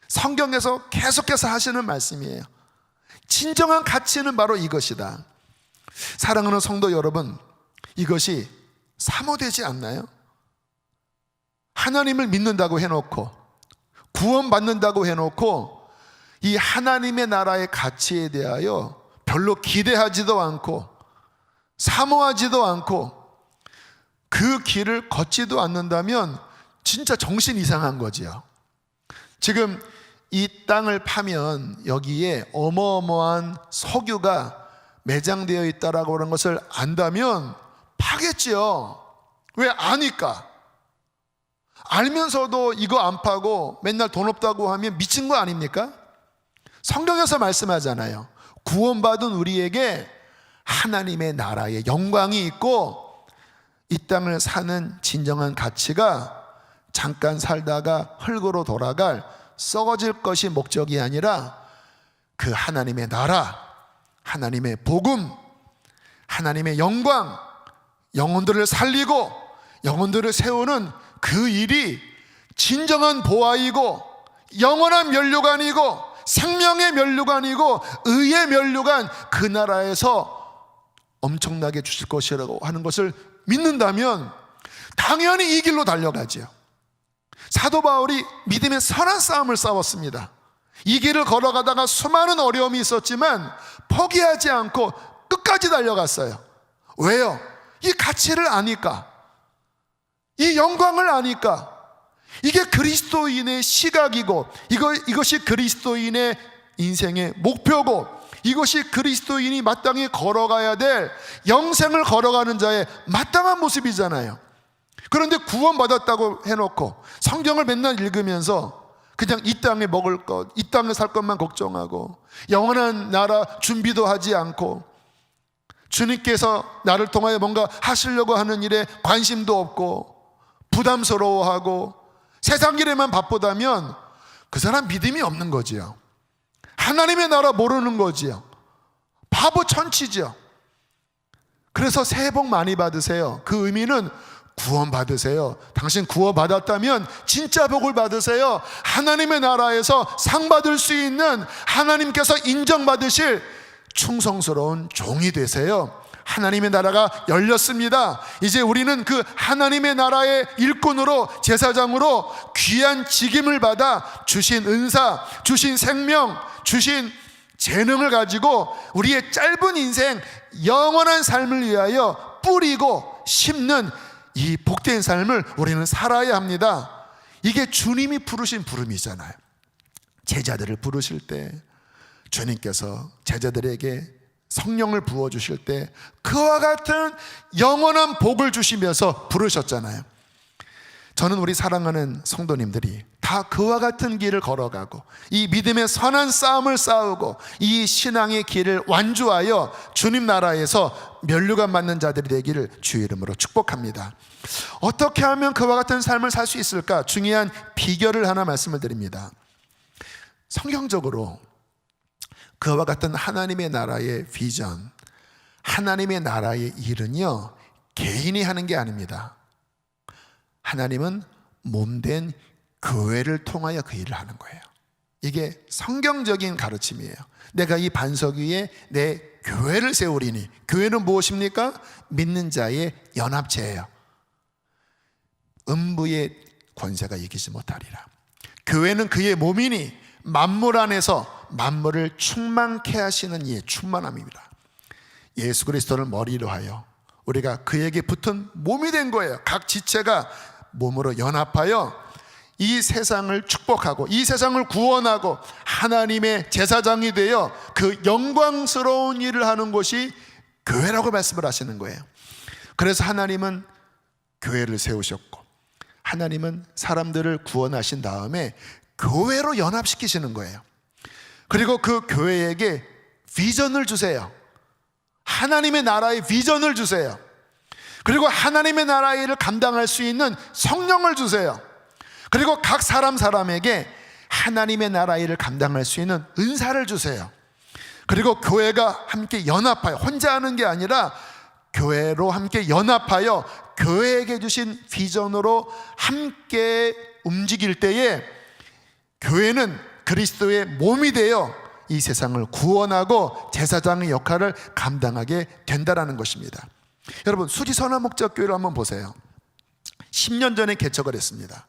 성경에서 계속해서 하시는 말씀이에요. 진정한 가치는 바로 이것이다. 사랑하는 성도 여러분, 이것이 사모되지 않나요? 하나님을 믿는다고 해놓고, 구원받는다고 해놓고, 이 하나님의 나라의 가치에 대하여 별로 기대하지도 않고 사모하지도 않고 그 길을 걷지도 않는다면 진짜 정신 이상한 거지요. 지금 이 땅을 파면 여기에 어마어마한 석유가 매장되어 있다라고 하는 것을 안다면 파겠지요. 왜? 아니까. 알면서도 이거 안 파고 맨날 돈 없다고 하면 미친 거 아닙니까? 성경에서 말씀하잖아요. 구원받은 우리에게 하나님의 나라의 영광이 있고 이 땅을 사는 진정한 가치가 잠깐 살다가 흙으로 돌아갈 썩어질 것이 목적이 아니라 그 하나님의 나라, 하나님의 복음, 하나님의 영광, 영혼들을 살리고 영혼들을 세우는 그 일이 진정한 보화이고 영원한 면류관이고 생명의 면류관이고 의의 면류관, 그 나라에서 엄청나게 주실 것이라고 하는 것을 믿는다면 당연히 이 길로 달려가지요. 사도 바울이 믿음의 선한 싸움을 싸웠습니다. 이 길을 걸어가다가 수많은 어려움이 있었지만 포기하지 않고 끝까지 달려갔어요. 왜요? 이 가치를 아니까, 이 영광을 아니까. 이게 그리스도인의 시각이고 이것이 그리스도인의 인생의 목표고 이것이 그리스도인이 마땅히 걸어가야 될 영생을 걸어가는 자의 마땅한 모습이잖아요. 그런데 구원받았다고 해놓고 성경을 맨날 읽으면서 그냥 이 땅에 먹을 것, 이 땅에 살 것만 걱정하고 영원한 나라 준비도 하지 않고 주님께서 나를 통하여 뭔가 하시려고 하는 일에 관심도 없고 부담스러워하고 세상 일에만 바쁘다면 그 사람 믿음이 없는 거지요. 하나님의 나라 모르는 거지요. 바보 천치죠. 그래서 새해 복 많이 받으세요. 그 의미는 구원 받으세요. 당신 구원 받았다면 진짜 복을 받으세요. 하나님의 나라에서 상 받을 수 있는, 하나님께서 인정받으실 충성스러운 종이 되세요. 하나님의 나라가 열렸습니다. 이제 우리는 그 하나님의 나라의 일꾼으로, 제사장으로 귀한 직임을 받아 주신 은사, 주신 생명, 주신 재능을 가지고 우리의 짧은 인생 영원한 삶을 위하여 뿌리고 심는 이 복된 삶을 우리는 살아야 합니다. 이게 주님이 부르신 부름이잖아요. 제자들을 부르실 때 주님께서 제자들에게 성령을 부어주실 때 그와 같은 영원한 복을 주시면서 부르셨잖아요. 저는 우리 사랑하는 성도님들이 다 그와 같은 길을 걸어가고 이 믿음의 선한 싸움을 싸우고 이 신앙의 길을 완주하여 주님 나라에서 면류관 받는 자들이 되기를 주의 이름으로 축복합니다. 어떻게 하면 그와 같은 삶을 살 수 있을까? 중요한 비결을 하나 말씀을 드립니다. 성경적으로 그와 같은 하나님의 나라의 비전, 하나님의 나라의 일은요, 개인이 하는 게 아닙니다. 하나님은 몸된 교회를 통하여 그 일을 하는 거예요. 이게 성경적인 가르침이에요. 내가 이 반석 위에 내 교회를 세우리니, 교회는 무엇입니까? 믿는 자의 연합체예요. 음부의 권세가 이기지 못하리라. 교회는 그의 몸이니 만물 안에서 만물을 충만케 하시는 이의 충만함입니다. 예수 그리스도를 머리로 하여 우리가 그에게 붙은 몸이 된 거예요. 각 지체가 몸으로 연합하여 이 세상을 축복하고 이 세상을 구원하고 하나님의 제사장이 되어 그 영광스러운 일을 하는 것이 교회라고 말씀을 하시는 거예요. 그래서 하나님은 교회를 세우셨고 하나님은 사람들을 구원하신 다음에 교회로 연합시키시는 거예요. 그리고 그 교회에게 비전을 주세요. 하나님의 나라의 비전을 주세요. 그리고 하나님의 나라의 일을 감당할 수 있는 성령을 주세요. 그리고 각 사람에게 하나님의 나라의 일을 감당할 수 있는 은사를 주세요. 그리고 교회가 함께 연합하여, 혼자 하는 게 아니라 교회로 함께 연합하여 교회에게 주신 비전으로 함께 움직일 때에 교회는 그리스도의 몸이 되어 이 세상을 구원하고 제사장의 역할을 감당하게 된다라는 것입니다. 여러분, 수지선화목적교회를 한번 보세요. 10년 전에 개척을 했습니다.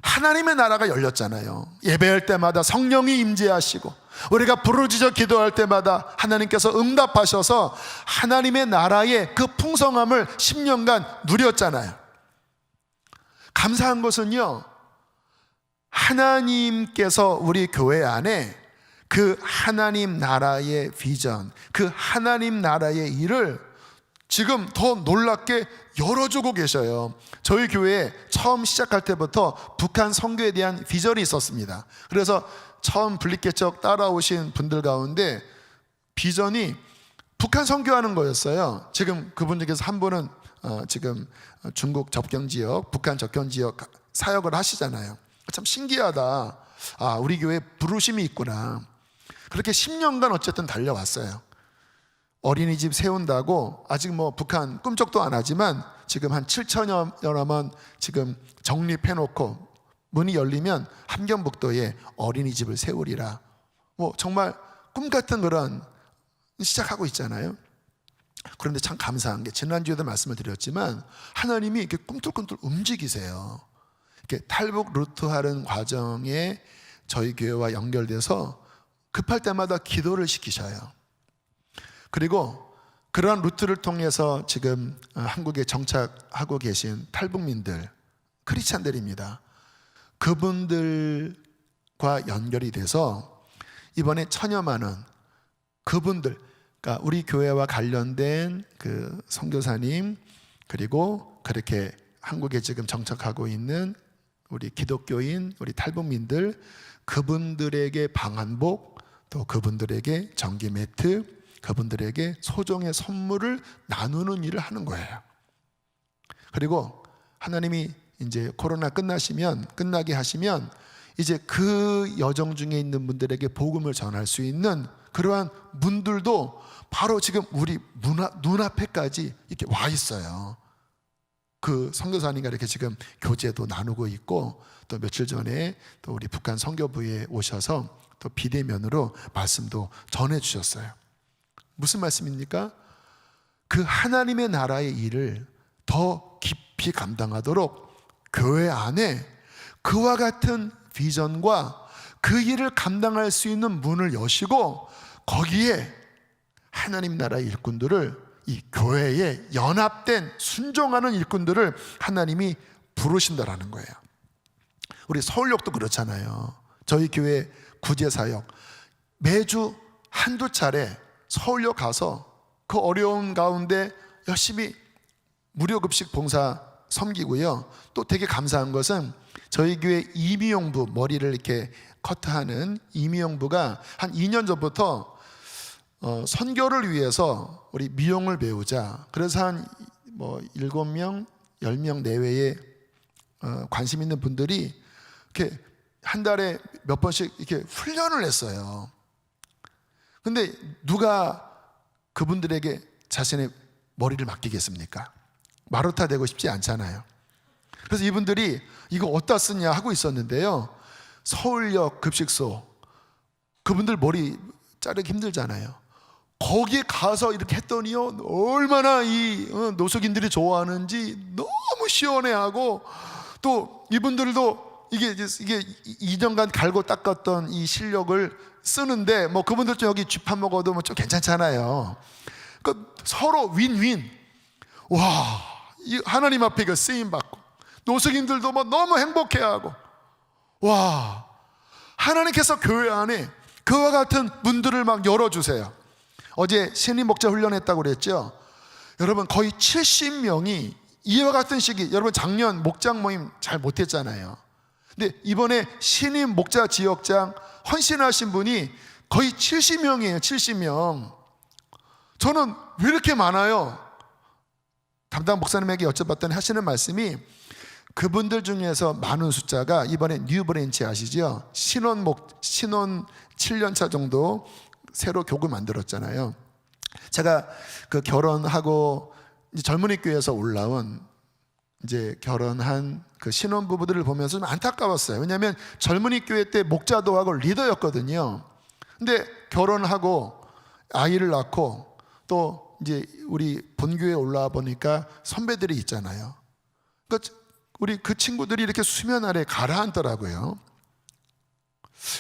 하나님의 나라가 열렸잖아요. 예배할 때마다 성령이 임재하시고 우리가 부르짖어 기도할 때마다 하나님께서 응답하셔서 하나님의 나라의 그 풍성함을 10년간 누렸잖아요. 감사한 것은요, 하나님께서 우리 교회 안에 그 하나님 나라의 비전, 그 하나님 나라의 일을 지금 더 놀랍게 열어주고 계셔요. 저희 교회에 처음 시작할 때부터 북한 선교에 대한 비전이 있었습니다. 그래서 처음 분립개척 따라오신 분들 가운데 비전이 북한 선교하는 거였어요. 지금 그분 중에서 한 분은 지금 중국 접경지역, 북한 접경지역 사역을 하시잖아요. 참 신기하다. 우리 교회에 부르심이 있구나. 그렇게 10년간 어쨌든 달려왔어요. 어린이집 세운다고 아직 뭐 북한 꿈쩍도 안 하지만 지금 한 7천여만 지금 정립해놓고 문이 열리면 함경북도에 어린이집을 세우리라. 뭐 정말 꿈 같은 그런 시작하고 있잖아요. 그런데 참 감사한 게 지난주에도 말씀을 드렸지만 하나님이 이렇게 꿈틀꿈틀 움직이세요. 이렇게 탈북 루트하는 과정에 저희 교회와 연결돼서 급할 때마다 기도를 시키셔요. 그리고 그러한 루트를 통해서 지금 한국에 정착하고 계신 탈북민들, 크리스찬들입니다. 그분들과 연결이 돼서 이번에 1,000여만 원, 그분들, 그러니까 우리 교회와 관련된 그 선교사님, 그리고 그렇게 한국에 지금 정착하고 있는 우리 기독교인, 우리 탈북민들, 그분들에게 방한복, 또 그분들에게 전기 매트, 그분들에게 소정의 선물을 나누는 일을 하는 거예요. 그리고 하나님이 이제 코로나 끝나게 하시면 이제 그 여정 중에 있는 분들에게 복음을 전할 수 있는 그러한 분들도 바로 지금 우리 눈앞에까지 이렇게 와 있어요. 그 선교사님과 이렇게 지금 교제도 나누고 있고, 또 며칠 전에 또 우리 북한 선교부에 오셔서 또 비대면으로 말씀도 전해 주셨어요. 무슨 말씀입니까? 그 하나님의 나라의 일을 더 깊이 감당하도록 교회 안에 그와 같은 비전과 그 일을 감당할 수 있는 문을 여시고, 거기에 하나님 나라의 일꾼들을, 이 교회에 연합된 순종하는 일꾼들을 하나님이 부르신다라는 거예요. 우리 서울역도 그렇잖아요. 저희 교회 구제사역 매주 한두 차례 서울역 가서 그 어려운 가운데 열심히 무료급식 봉사 섬기고요. 또 되게 감사한 것은 저희 교회 이미용부, 머리를 이렇게 커트하는 이미용부가 한 2년 전부터 선교를 위해서 우리 미용을 배우자. 그래서 한 7명, 10명 내외에 관심 있는 분들이 이렇게 한 달에 몇 번씩 이렇게 훈련을 했어요. 근데 누가 그분들에게 자신의 머리를 맡기겠습니까? 마루타 되고 싶지 않잖아요. 그래서 이분들이 이거 어디다 쓰냐 하고 있었는데요. 서울역 급식소, 그분들 머리 자르기 힘들잖아요. 거기에 가서 이렇게 했더니요, 얼마나 이 노숙인들이 좋아하는지 너무 시원해하고, 또 이분들도 이게 2년간 갈고 닦았던 이 실력을 쓰는데, 뭐 그분들 좀 여기 쥐밥 먹어도 뭐 좀 괜찮잖아요. 그러니까 서로 윈윈. 와, 이 하나님 앞에 그 쓰임 받고, 노숙인들도 뭐 너무 행복해하고, 와, 하나님께서 교회 안에 그와 같은 문들을 막 열어주세요. 어제 신임 목자 훈련했다고 그랬죠. 여러분, 거의 70명이 이와 같은 시기, 여러분 작년 목장 모임 잘 못했잖아요. 근데 이번에 신임 목자 지역장 헌신하신 분이 거의 70명이에요. 70명. 저는 왜 이렇게 많아요? 담당 목사님에게 여쭤봤더니 하시는 말씀이, 그분들 중에서 많은 숫자가 이번에 뉴 브랜치 아시죠? 신혼 7년차 정도 새로 교구 만들었잖아요. 제가 그 결혼하고 이제 젊은이 교회에서 올라온 이제 결혼한 그 신혼부부들을 보면서 좀 안타까웠어요. 왜냐하면 젊은이 교회 때 목자도 하고 리더였거든요. 근데 결혼하고 아이를 낳고 또 이제 우리 본교회에 올라와 보니까 선배들이 있잖아요. 그러니까 우리 그 친구들이 이렇게 수면 아래 가라앉더라고요.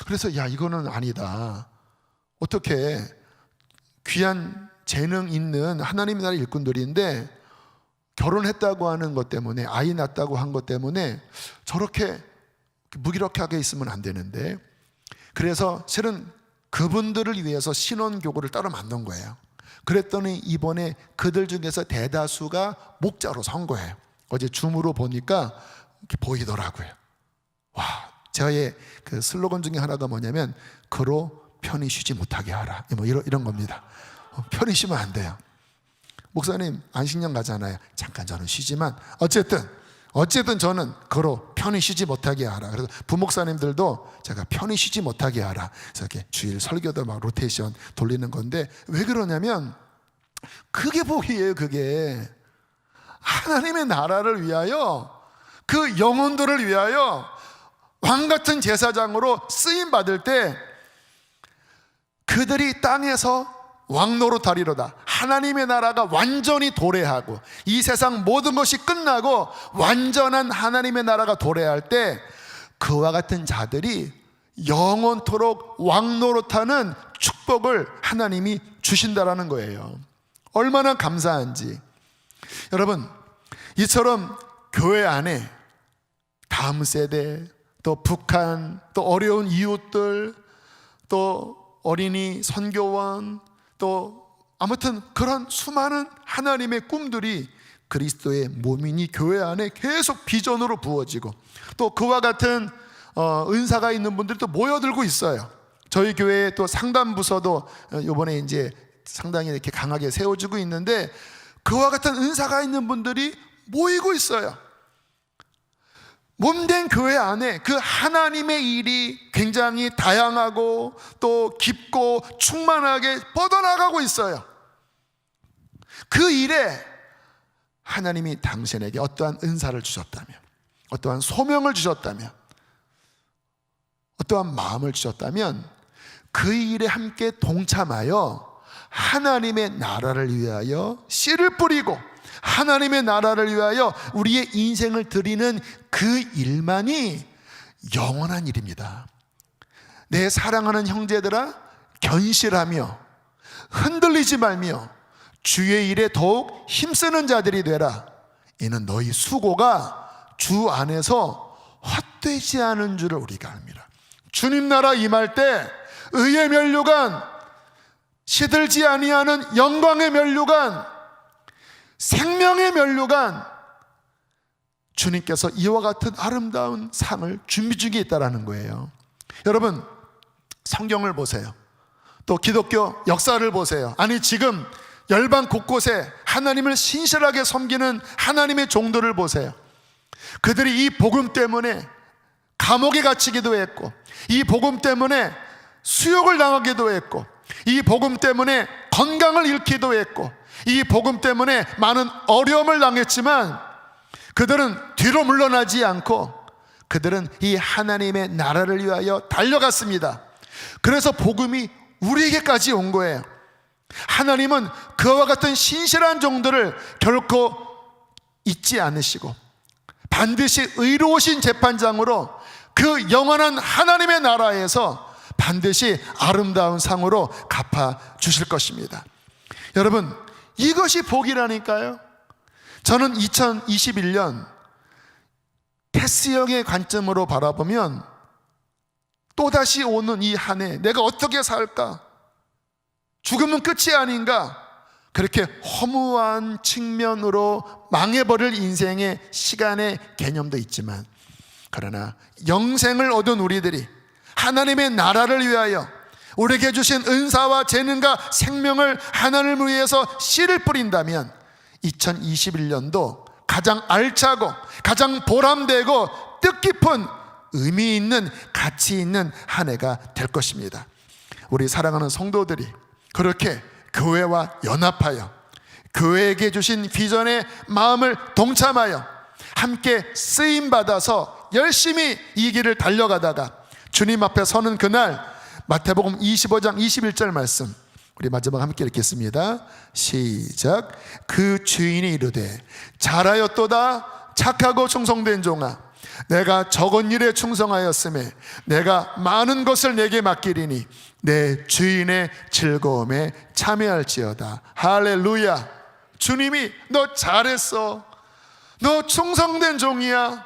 그래서 야, 이거는 아니다. 어떻게 귀한 재능 있는 하나님의 나라 일꾼들인데 결혼했다고 하는 것 때문에, 아이 낳았다고 한 것 때문에 저렇게 무기력하게 있으면 안 되는데, 그래서 실은 그분들을 위해서 신혼교구를 따로 만든 거예요. 그랬더니 이번에 그들 중에서 대다수가 목자로 선 거예요. 어제 줌으로 보니까 이렇게 보이더라고요. 와, 저의 그 슬로건 중에 하나가 뭐냐면 그로 편히 쉬지 못하게 하라, 뭐 이런 겁니다. 편히 쉬면 안 돼요. 목사님 안식년 가잖아요. 잠깐 저는 쉬지만 어쨌든 저는 그로 편히 쉬지 못하게 하라. 그래서 부목사님들도 제가 편히 쉬지 못하게 하라. 그래서 이렇게 주일 설교도 막 로테이션 돌리는 건데, 왜 그러냐면 그게 복이에요. 그게 하나님의 나라를 위하여, 그 영혼들을 위하여 왕같은 제사장으로 쓰임 받을 때 그들이 땅에서 왕노릇하리로다. 하나님의 나라가 완전히 도래하고 이 세상 모든 것이 끝나고 완전한 하나님의 나라가 도래할 때 그와 같은 자들이 영원토록 왕노릇하는 축복을 하나님이 주신다라는 거예요. 얼마나 감사한지. 여러분, 이처럼 교회 안에 다음 세대, 또 북한, 또 어려운 이웃들, 또 어린이 선교원, 또 아무튼 그런 수많은 하나님의 꿈들이 그리스도의 몸이니 교회 안에 계속 비전으로 부어지고, 또 그와 같은 은사가 있는 분들이 또 모여들고 있어요. 저희 교회에 또 상담부서도 이번에 이제 상당히 이렇게 강하게 세워지고 있는데, 그와 같은 은사가 있는 분들이 모이고 있어요. 몸된 교회 안에 그 하나님의 일이 굉장히 다양하고 또 깊고 충만하게 뻗어나가고 있어요. 그 일에 하나님이 당신에게 어떠한 은사를 주셨다면, 어떠한 소명을 주셨다면, 어떠한 마음을 주셨다면 그 일에 함께 동참하여 하나님의 나라를 위하여 씨를 뿌리고 하나님의 나라를 위하여 우리의 인생을 드리는 그 일만이 영원한 일입니다. 내 사랑하는 형제들아, 견실하며 흔들리지 말며 주의 일에 더욱 힘쓰는 자들이 되라. 이는 너희 수고가 주 안에서 헛되지 않은 줄을 우리가 압니다. 주님 나라 임할 때 의의 면류관, 시들지 아니하는 영광의 면류관, 생명의 면류관, 주님께서 이와 같은 아름다운 상을 준비 중에 있다라는 거예요. 여러분, 성경을 보세요. 또 기독교 역사를 보세요. 아니, 지금 열방 곳곳에 하나님을 신실하게 섬기는 하나님의 종들을 보세요. 그들이 이 복음 때문에 감옥에 갇히기도 했고, 이 복음 때문에 수욕을 당하기도 했고, 이 복음 때문에 건강을 잃기도 했고, 이 복음 때문에 많은 어려움을 당했지만 그들은 뒤로 물러나지 않고 그들은 이 하나님의 나라를 위하여 달려갔습니다. 그래서 복음이 우리에게까지 온 거예요. 하나님은 그와 같은 신실한 종들을 결코 잊지 않으시고 반드시 의로우신 재판장으로 그 영원한 하나님의 나라에서 반드시 아름다운 상으로 갚아 주실 것입니다. 여러분, 이것이 복이라니까요. 저는 2021년 테스형의 관점으로 바라보면 또다시 오는 이 한 해 내가 어떻게 살까? 죽음은 끝이 아닌가? 그렇게 허무한 측면으로 망해버릴 인생의 시간의 개념도 있지만, 그러나 영생을 얻은 우리들이 하나님의 나라를 위하여 우리에게 주신 은사와 재능과 생명을 하나님을 위해서 씨를 뿌린다면 2021년도 가장 알차고 가장 보람되고 뜻깊은 의미 있는 가치 있는 한 해가 될 것입니다. 우리 사랑하는 성도들이 그렇게 교회와 연합하여 교회에게 주신 비전의 마음을 동참하여 함께 쓰임받아서 열심히 이 길을 달려가다가 주님 앞에 서는 그날, 마태복음 25장 21절 말씀, 우리 마지막 함께 읽겠습니다. 시작. 그 주인이 이르되 잘하였도다 착하고 충성된 종아, 내가 적은 일에 충성하였음에 내가 많은 것을 내게 맡기리니 내 주인의 즐거움에 참여할지어다. 할렐루야. 주님이 너 잘했어, 너 충성된 종이야,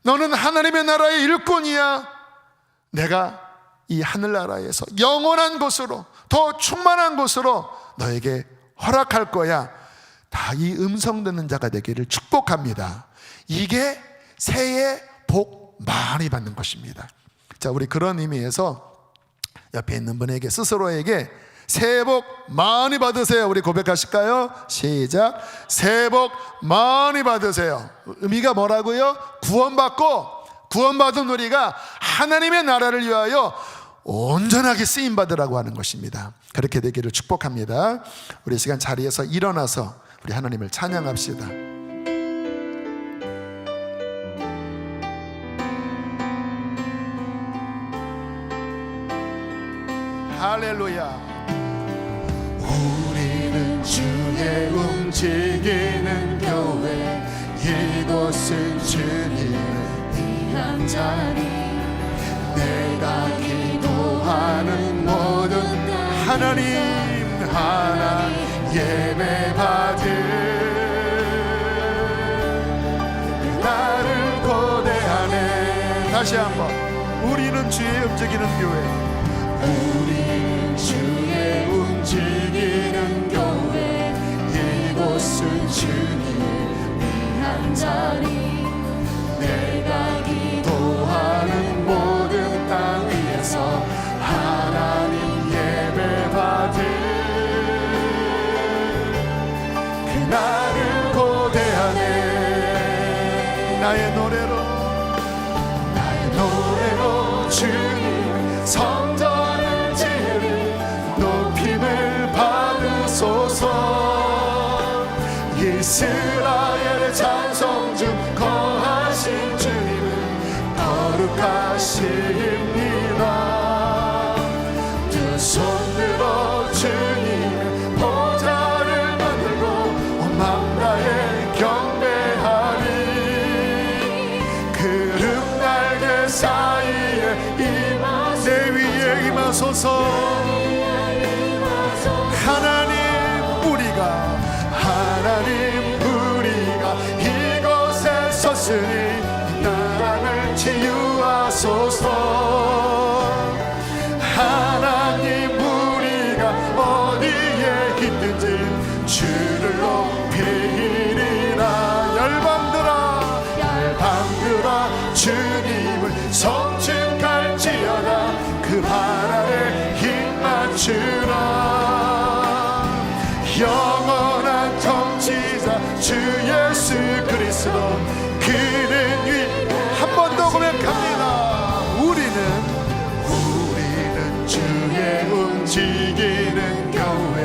너는 하나님의 나라의 일꾼이야, 내가 이 하늘나라에서 영원한 곳으로, 더 충만한 곳으로 너에게 허락할 거야. 다 이 음성 듣는 자가 되기를 축복합니다. 이게 새해 복 많이 받는 것입니다. 자, 우리 그런 의미에서 옆에 있는 분에게, 스스로에게 새해 복 많이 받으세요. 우리 고백하실까요? 시작. 새해 복 많이 받으세요. 의미가 뭐라고요? 구원받은 우리가 하나님의 나라를 위하여 온전하게 쓰임받으라고 하는 것입니다. 그렇게 되기를 축복합니다. 우리 시간 자리에서 일어나서 우리 하나님을 찬양합시다. 할렐루야. 우리는 주의 움직이는 교회, 이곳은 주님을 위한 자리, 내가 기도하는 모든 하나님 예배 받을 나를 고대하네. 다시 한번. 우리는 주의 움직이는 교회, 우리는 주의 움직이는 교회, 이곳은 주님을 위한 자리, 내가 기도하는 모든 땅 위에서 하나님 예배 받을 그날을 고대하네. 나의 노래로 주님 성전을 지으리 높임을 받으소서. 이스라엘의 찬송 중 거하신 주님은 거룩하십니다. 두 손 들어 주님 보좌를 만들고 온 마음 다해 경배하리. 구름 날개 사이에 내 위에 임하소서. 하나님 우리가 이곳에 섰으니 이 땅을 치유하소서. 하나님 우리가 어디에 있든지 주를 높이리라. 열방들아 주님을 성층할지어다. 그 발 아래 힘 맞추라. 영원한 통치자 주 예수 그리스도, 그는 위. 한 번 더 고백합니다. 우리는 주의 움직이는 교회.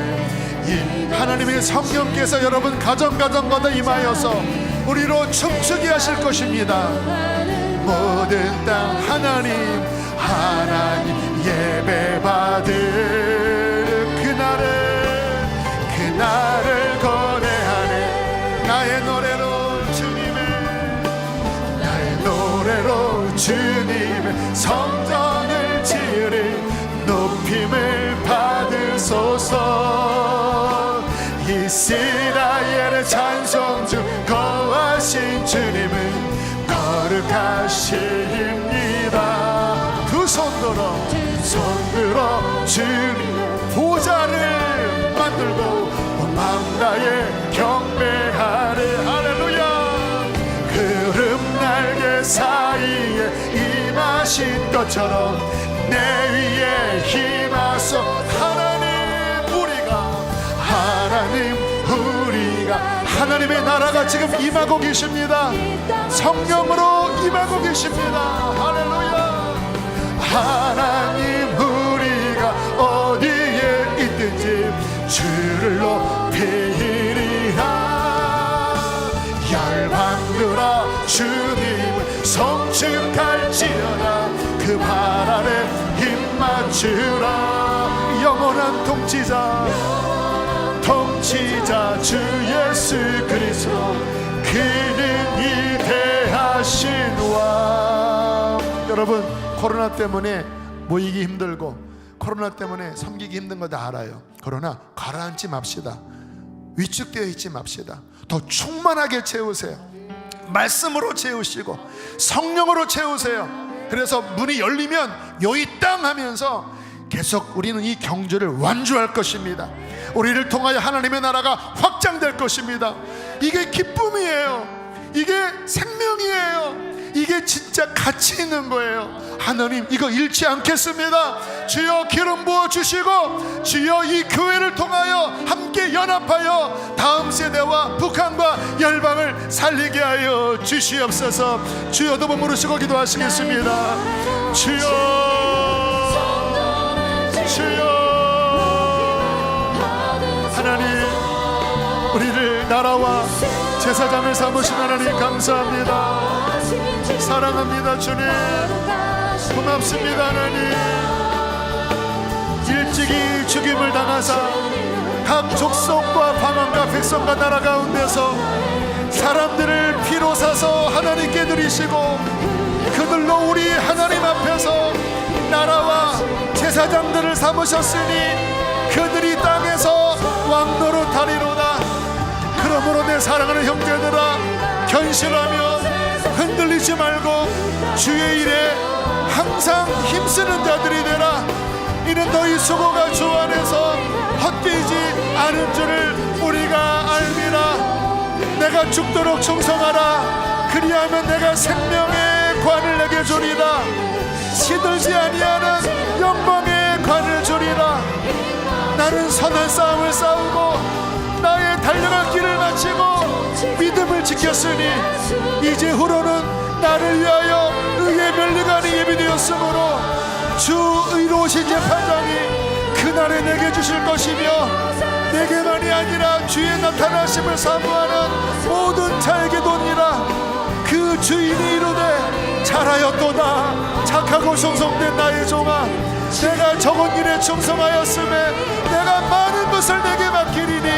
이 하나님의 성령께서 여러분 가정가정마다 임하여서 우리로 춤추게 하실 것입니다. 모든 땅 하나님 예배 받을 그날을 고대하네. 나의 노래로 주님의 성전을 지으리 높임을 받으소서. 이스라엘의 찬송 중 거하신 주님은 거룩하십니다. 두 손 들어 주님의 보좌를 만들고 온 마음 다해 경배하리. 할렐루야. 구름 날개 사이에 임하신 것처럼 내 위에 힘하소. 하나님의 나라가 지금 임하고 계십니다. 성령으로 임하고 계십니다. 할렐루야. 하나님 우리가 어디에 있든지 주를 높이리. 통치자 주 예수 그리스도 그는 위대하신 왕. 여러분, 코로나 때문에 모이기 힘들고 코로나 때문에 섬기기 힘든 거 다 알아요. 그러나 가라앉지 맙시다. 위축되어 있지 맙시다. 더 충만하게 채우세요. 말씀으로 채우시고 성령으로 채우세요. 그래서 문이 열리면 여기 땅 하면서 계속 우리는 이 경주를 완주할 것입니다. 우리를 통하여 하나님의 나라가 확장될 것입니다. 이게 기쁨이에요. 이게 생명이에요. 이게 진짜 가치 있는 거예요. 하나님, 이거 잃지 않겠습니다. 주여 기름 부어주시고 주여 이 교회를 통하여 함께 연합하여 다음 세대와 북한과 열방을 살리게 하여 주시옵소서. 주여 두 번 부르시고 기도하시겠습니다. 주여, 주여. 하나님, 우리를 나라와 제사장을 삼으신 하나님 감사합니다. 사랑합니다. 주님 고맙습니다. 하나님, 일찍이 죽임을 당하사 각 족속과 방언과 백성과 나라 가운데서 사람들을 피로 사서 하나님께 드리시고 그들로 우리 하나님 앞에서 나라와 제사장들을 삼으셨으니 그들이 땅에서 왕노릇하리로다. 그러므로 내 사랑하는 형제들아, 견실하며 흔들리지 말고 주의 일에 항상 힘쓰는 자들이 되라. 이는 너희 수고가 주 안에서 헛되지 않은 줄을 우리가 알미라. 내가 죽도록 충성하라. 그리하면 내가 생명의 관을 내게 주리라. 시들지 아니하는 영광의 관을 주리라. 나는 선한 싸움을 싸우고 나의 달려갈 길을 마치고 믿음을 지켰으니 이제 후로는 나를 위하여 의의 면류관이 예비되었으므로 주 의로우신 재판장이 그날에 내게 주실 것이며 내게만이 아니라 주의 나타나심을 사모하는 모든 자에게 도니라. 그 주인이 이르되 잘하였도다. 착하고 충성된 나의 종아, 내가 적은 일에 충성하였음에 내가 많은 것을 내게 맡기리니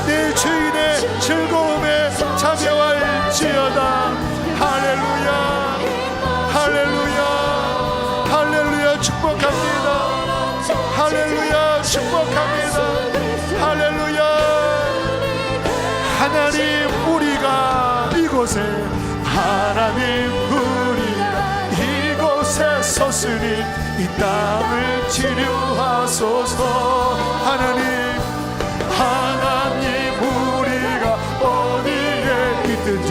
내 주인의 즐거움에 참여할지어다. 할렐루야, 할렐루야, 할렐루야. 축복합니다. 할렐루야, 축복합니다. 할렐루야. 하나님, 우리가 이곳에 하나님 우리가 이곳에 섰으니 이 땅을 치료하소서. 하나님, 하나님, 우리가 어디에 있든지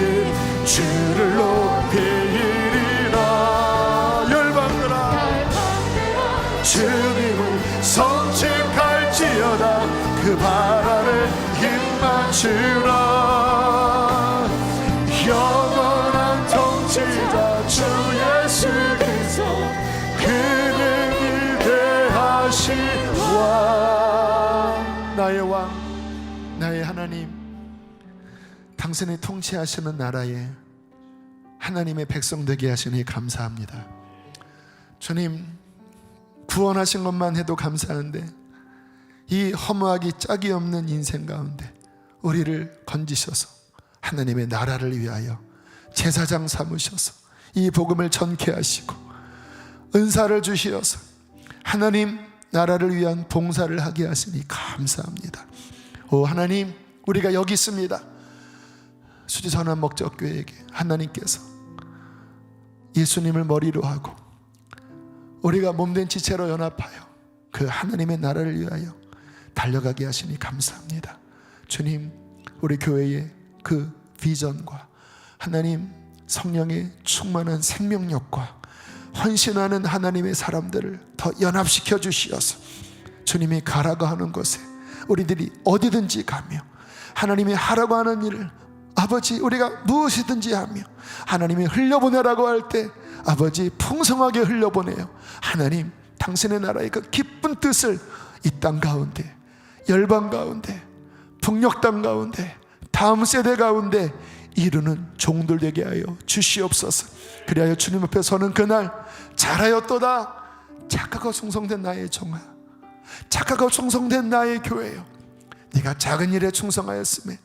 주를 높이리라. 열방들아, 주님을 선택할지어다. 그 발 아래 힘 맞추라. 영원한 통치자 주 예수 그리스도 그는 위대하신 왕. 나의 왕, 나의 하나님, 당신이 통치하시는 나라에 하나님의 백성 되게 하시니 감사합니다. 주님, 구원하신 것만 해도 감사한데 이 허무하기 짝이 없는 인생 가운데 우리를 건지셔서 하나님의 나라를 위하여 제사장 삼으셔서 이 복음을 전케 하시고 은사를 주시어서 하나님 나라를 위한 봉사를 하게 하시니 감사합니다. 오 하나님, 우리가 여기 있습니다. 수지선한 목적교회에게 하나님께서 예수님을 머리로 하고 우리가 몸된 지체로 연합하여 그 하나님의 나라를 위하여 달려가게 하시니 감사합니다. 주님, 우리 교회의 그 비전과 하나님 성령의 충만한 생명력과 헌신하는 하나님의 사람들을 더 연합시켜 주시어서 주님이 가라고 하는 곳에 우리들이 어디든지 가며 하나님이 하라고 하는 일을 아버지 우리가 무엇이든지 하며 하나님이 흘려보내라고 할 때 아버지 풍성하게 흘려보내요. 하나님 당신의 나라의 그 기쁜 뜻을 이 땅 가운데, 열방 가운데, 북녘 땅 가운데, 다음 세대 가운데 이루는 종들 되게 하여 주시옵소서. 그리하여 주님 앞에 서는 그날 잘하였도다. 착하고 충성된 나의 종아, 착하고 충성된 나의 교회여, 네가 작은 일에 충성하였음에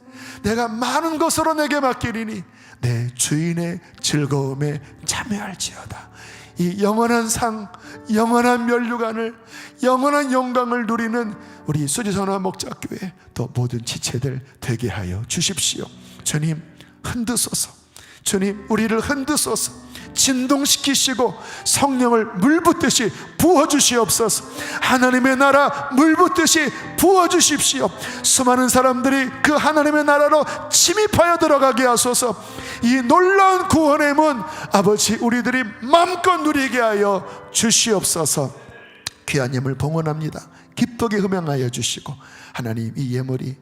내가 많은 것으로 내게 맡기리니 내 주인의 즐거움에 참여할지어다. 이 영원한 상, 영원한 면류관을, 영원한 영광을 누리는 우리 수지선화 목자교회 또 모든 지체들 되게 하여 주십시오. 주님 흔드소서. 주님 우리를 흔드소서. 진동시키시고 성령을 물붓듯이 부어주시옵소서. 하나님의 나라 물붓듯이 부어주십시오. 수많은 사람들이 그 하나님의 나라로 침입하여 들어가게 하소서. 이 놀라운 구원의 문 아버지 우리들이 마음껏 누리게 하여 주시옵소서. 귀한 예물 봉헌합니다. 기쁘게 흠양하여 주시고 하나님 이 예물이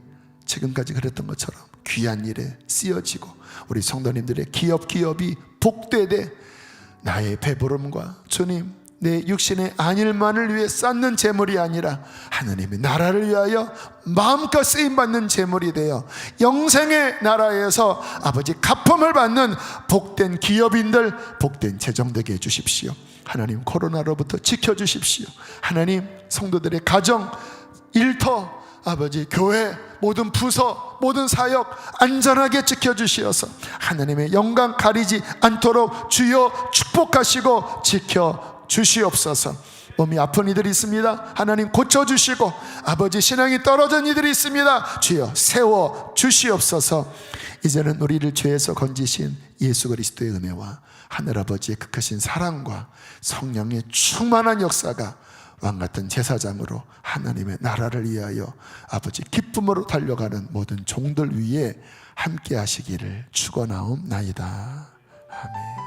지금까지 그랬던 것처럼 귀한 일에 쓰여지고 우리 성도님들의 기업이 복되되 나의 배부름과 주님 내 육신의 안일만을 위해 쌓는 재물이 아니라 하나님의 나라를 위하여 마음껏 쓰임받는 재물이 되어 영생의 나라에서 아버지 갚음을 받는 복된 기업인들, 복된 재정되게 해주십시오. 하나님 코로나로부터 지켜주십시오. 하나님 성도들의 가정, 일터, 아버지 교회, 모든 부서, 모든 사역 안전하게 지켜주시어서 하나님의 영광 가리지 않도록 주여 축복하시고 지켜주시옵소서. 몸이 아픈 이들이 있습니다. 하나님 고쳐주시고 아버지 신앙이 떨어진 이들이 있습니다. 주여 세워주시옵소서. 이제는 우리를 죄에서 건지신 예수 그리스도의 은혜와 하늘아버지의 극하신 사랑과 성령의 충만한 역사가 왕같은 제사장으로 하나님의 나라를 위하여 아버지 기쁨으로 달려가는 모든 종들 위에 함께 하시기를 축원하옵나이다. 아멘.